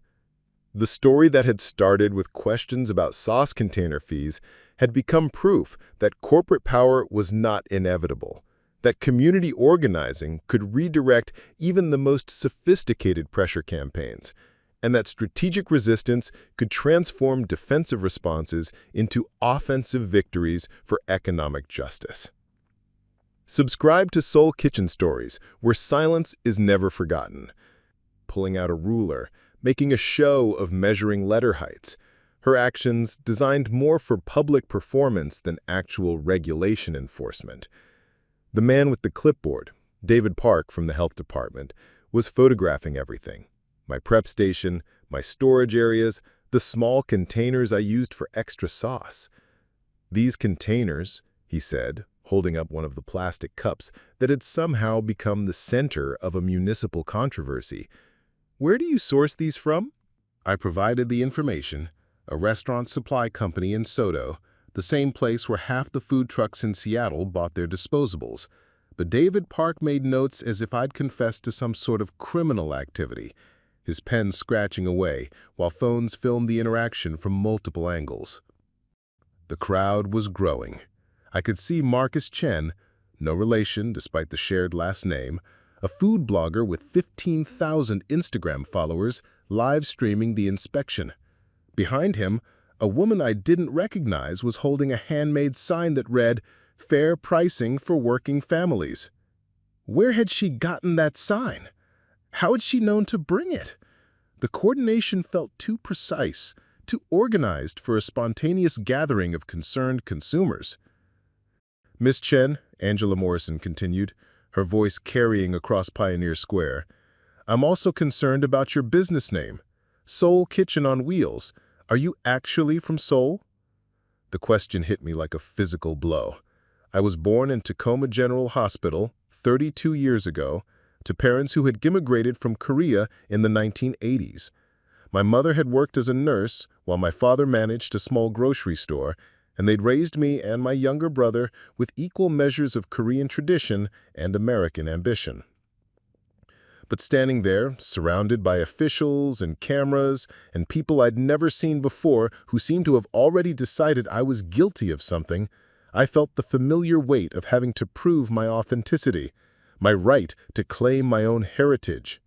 The story that had started with questions about sauce container fees had become proof that corporate power was not inevitable, that community organizing could redirect even the most sophisticated pressure campaigns, and that strategic resistance could transform defensive responses into offensive victories for economic justice. Subscribe to Soul Kitchen Stories, where silence is never forgotten. Pulling out a ruler, making a show of measuring letter heights, her actions designed more for public performance than actual regulation enforcement. The man with the clipboard, David Park from the health department, was photographing everything. My prep station, my storage areas, the small containers I used for extra sauce. These containers, he said, holding up one of the plastic cups that had somehow become the center of a municipal controversy. Where do you source these from? I provided the information. A restaurant supply company in Soto, the same place where half the food trucks in Seattle bought their disposables. But David Park made notes as if I'd confessed to some sort of criminal activity, his pen scratching away while phones filmed the interaction from multiple angles. The crowd was growing. I could see Marcus Chen, no relation despite the shared last name, a food blogger with 15,000 Instagram followers, live streaming the inspection. Behind him, A woman I didn't recognize was holding a handmade sign that read, "Fair pricing for working families." Where had she gotten that sign? How had she known to bring it? The coordination felt too precise, too organized for a spontaneous gathering of concerned consumers. "Miss Chen," Angela Morrison continued, her voice carrying across Pioneer Square, "I'm also concerned about your business name. Seoul Kitchen on Wheels. Are you actually from Seoul?" The question hit me like a physical blow. I was born in Tacoma General Hospital 32 years ago to parents who had immigrated from Korea in the 1980s. My mother had worked as a nurse while my father managed a small grocery store, and they'd raised me and my younger brother with equal measures of Korean tradition and American ambition. But standing there, surrounded by officials and cameras and people I'd never seen before who seemed to have already decided I was guilty of something, I felt the familiar weight of having to prove my authenticity, my right to claim my own heritage.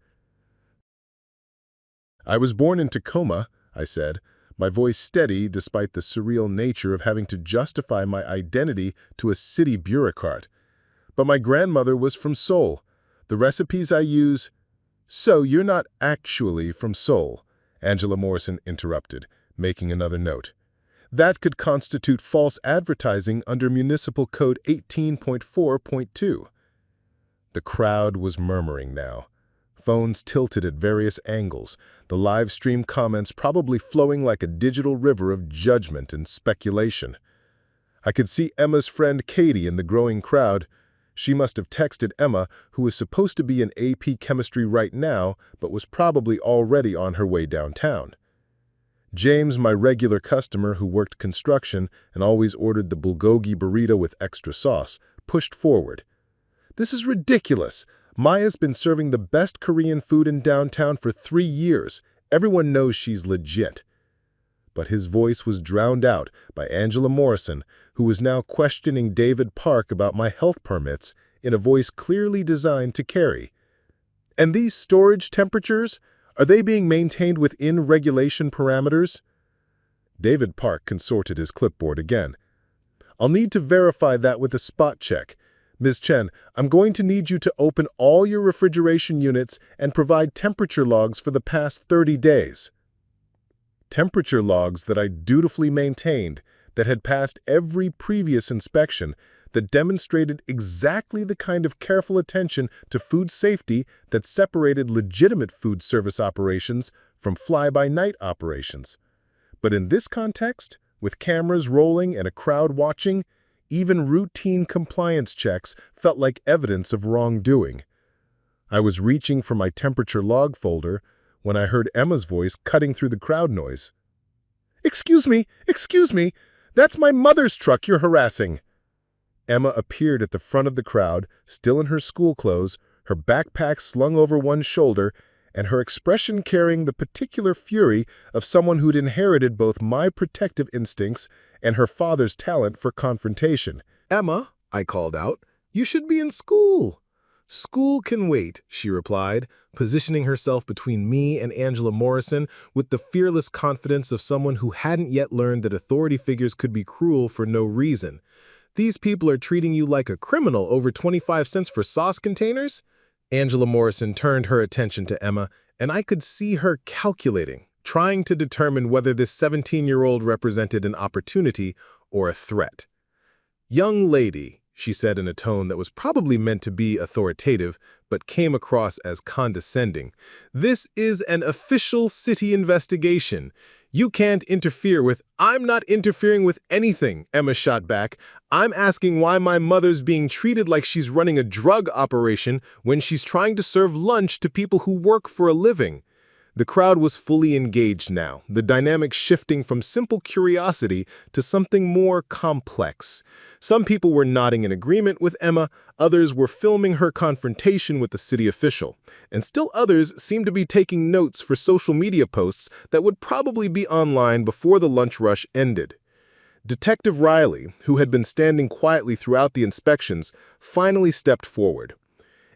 "I was born in Tacoma," I said, my voice steady despite the surreal nature of having to justify my identity to a city bureaucrat. "But my grandmother was from Seoul. The recipes I use—" "So you're not actually from Seoul," Angela Morrison interrupted, making another note. "That could constitute false advertising under Municipal Code 18.4.2. The crowd was murmuring now. Phones tilted at various angles, the live stream comments probably flowing like a digital river of judgment and speculation. I could see Emma's friend Katie in the growing crowd. She must have texted Emma, who was supposed to be in AP Chemistry right now, but was probably already on her way downtown. James, my regular customer who worked construction and always ordered the bulgogi burrito with extra sauce, pushed forward. "This is ridiculous. Maya's been serving the best Korean food in downtown for 3 years. Everyone knows she's legit." But his voice was drowned out by Angela Morrison, who was now questioning David Park about my health permits in a voice clearly designed to carry. "And these storage temperatures, are they being maintained within regulation parameters?" David Park consorted his clipboard again. "I'll need to verify that with a spot check. Ms. Chen, I'm going to need you to open all your refrigeration units and provide temperature logs for the past 30 days. Temperature logs that I dutifully maintained, that had passed every previous inspection, that demonstrated exactly the kind of careful attention to food safety that separated legitimate food service operations from fly-by-night operations. But in this context, with cameras rolling and a crowd watching, even routine compliance checks felt like evidence of wrongdoing. I was reaching for my temperature log folder when I heard Emma's voice cutting through the crowd noise. Excuse me, that's my mother's truck you're harassing." Emma appeared at the front of the crowd, still in her school clothes, her backpack slung over one shoulder, and her expression carrying the particular fury of someone who'd inherited both my protective instincts and her father's talent for confrontation. "Emma," I called out, "you should be in school." "School can wait," she replied, positioning herself between me and Angela Morrison with the fearless confidence of someone who hadn't yet learned that authority figures could be cruel for no reason. "These people are treating you like a criminal over 25 cents for sauce containers?" Angela Morrison turned her attention to Emma, and I could see her calculating, trying to determine whether this 17-year-old represented an opportunity or a threat. "Young lady," she said in a tone that was probably meant to be authoritative, but came across as condescending, "this is an official city investigation. You can't interfere with—" "I'm not interfering with anything," Emma shot back. "I'm asking why my mother's being treated like she's running a drug operation when she's trying to serve lunch to people who work for a living." The crowd was fully engaged now, the dynamic shifting from simple curiosity to something more complex. Some people were nodding in agreement with Emma, others were filming her confrontation with the city official, and still others seemed to be taking notes for social media posts that would probably be online before the lunch rush ended. Detective Riley, who had been standing quietly throughout the inspections, finally stepped forward.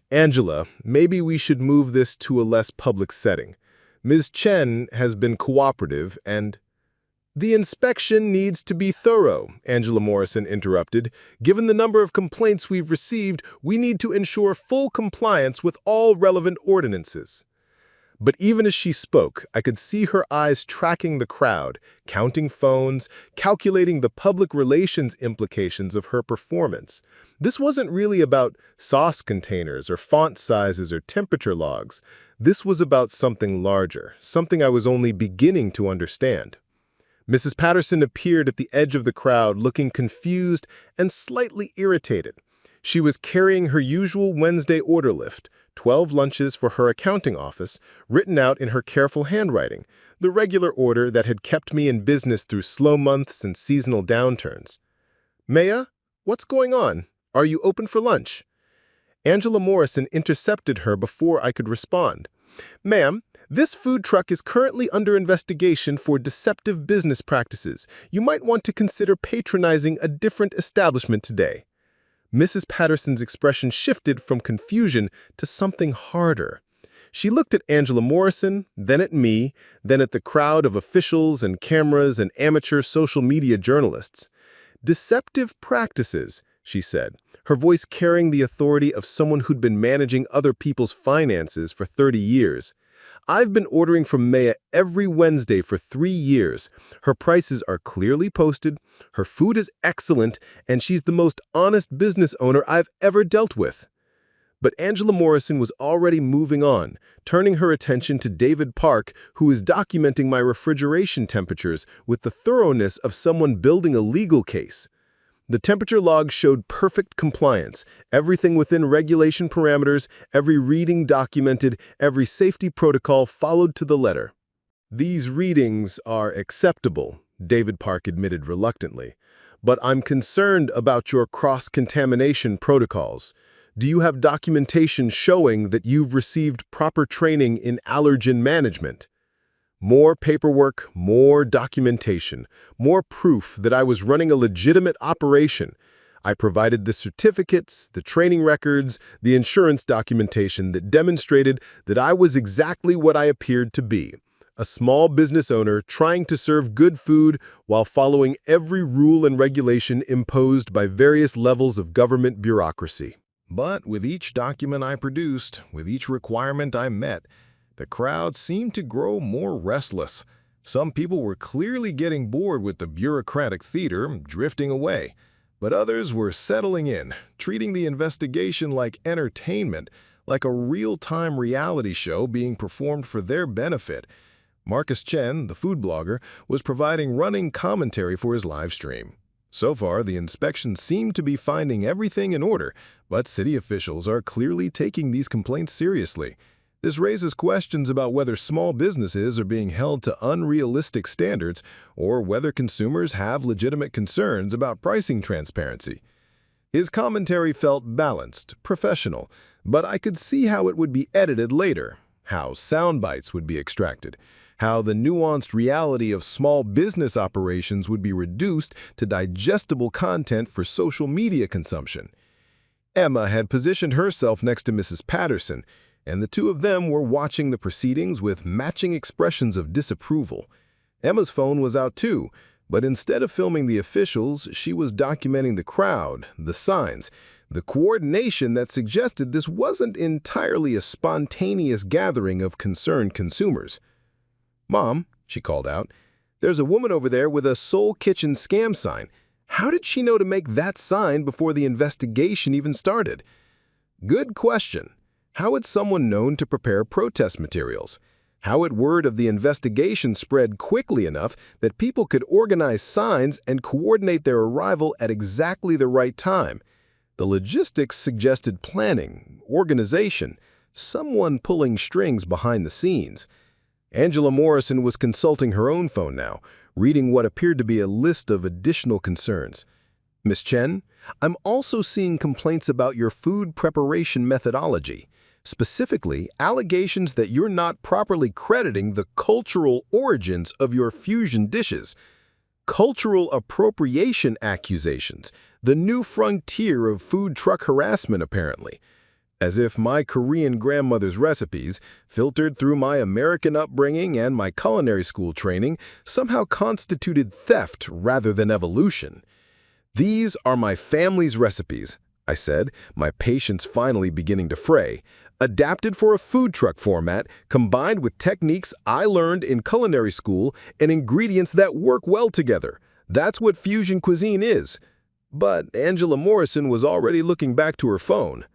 "Angela, maybe we should move this to a less public setting. Ms. Chen has been cooperative and—" "The inspection needs to be thorough," Angela Morrison interrupted. "Given the number of complaints we've received, we need to ensure full compliance with all relevant ordinances." But even as she spoke, I could see her eyes tracking the crowd, counting phones, calculating the public relations implications of her performance. This wasn't really about sauce containers or font sizes or temperature logs. This was about something larger, something I was only beginning to understand. Mrs. Patterson appeared at the edge of the crowd, looking confused and slightly irritated. She was carrying her usual Wednesday order list, 12 lunches for her accounting office, written out in her careful handwriting, the regular order that had kept me in business through slow months and seasonal downturns. "Maya, what's going on? Are you open for lunch?" Angela Morrison intercepted her before I could respond. "Ma'am, this food truck is currently under investigation for deceptive business practices. You might want to consider patronizing a different establishment today." Mrs. Patterson's expression shifted from confusion to something harder. She looked at Angela Morrison, then at me, then at the crowd of officials and cameras and amateur social media journalists. "Deceptive practices," she said, her voice carrying the authority of someone who'd been managing other people's finances for 30 years. "I've been ordering from Maya every Wednesday for 3 years. Her prices are clearly posted, her food is excellent, and she's the most honest business owner I've ever dealt with." But Angela Morrison was already moving on, turning her attention to David Park, who is documenting my refrigeration temperatures with the thoroughness of someone building a legal case. The temperature log showed perfect compliance, everything within regulation parameters, every reading documented, every safety protocol followed to the letter. "These readings are acceptable," David Park admitted reluctantly, "but I'm concerned about your cross-contamination protocols. Do you have documentation showing that you've received proper training in allergen management?" More paperwork, more documentation, more proof that I was running a legitimate operation. I provided the certificates, the training records, the insurance documentation that demonstrated that I was exactly what I appeared to be, a small business owner trying to serve good food while following every rule and regulation imposed by various levels of government bureaucracy. But with each document I produced, with each requirement I met, the crowd seemed to grow more restless. Some people were clearly getting bored with the bureaucratic theater, drifting away. But others were settling in, treating the investigation like entertainment, like a real-time reality show being performed for their benefit. Marcus Chen, the food blogger, was providing running commentary for his live stream. So far, the inspection seemed to be finding everything in order, but city officials are clearly taking these complaints seriously. This raises questions about whether small businesses are being held to unrealistic standards or whether consumers have legitimate concerns about pricing transparency. His commentary felt balanced, professional, but I could see how it would be edited later, how sound bites would be extracted, how the nuanced reality of small business operations would be reduced to digestible content for social media consumption. Emma had positioned herself next to Mrs. Patterson, and the two of them were watching the proceedings with matching expressions of disapproval. Emma's phone was out too, but instead of filming the officials, she was documenting the crowd, the signs, the coordination that suggested this wasn't entirely a spontaneous gathering of concerned consumers. "Mom," she called out, "there's a woman over there with a Soul Kitchen scam sign. How did she know to make that sign before the investigation even started?" Good question. How had someone known to prepare protest materials? How had word of the investigation spread quickly enough that people could organize signs and coordinate their arrival at exactly the right time? The logistics suggested planning, organization, someone pulling strings behind the scenes. Angela Morrison was consulting her own phone now, reading what appeared to be a list of additional concerns. "Ms. Chen, I'm also seeing complaints about your food preparation methodology. Specifically, allegations that you're not properly crediting the cultural origins of your fusion dishes. Cultural appropriation accusations, the new frontier of food truck harassment apparently. as if my Korean grandmother's recipes, filtered through my American upbringing and my culinary school training, somehow constituted theft rather than evolution. "These are my family's recipes," I said, my patience finally beginning to fray. "Adapted for a food truck format, combined with techniques I learned in culinary school and ingredients that work well together. That's what fusion cuisine is." But Angela Morrison was already looking back to her phone.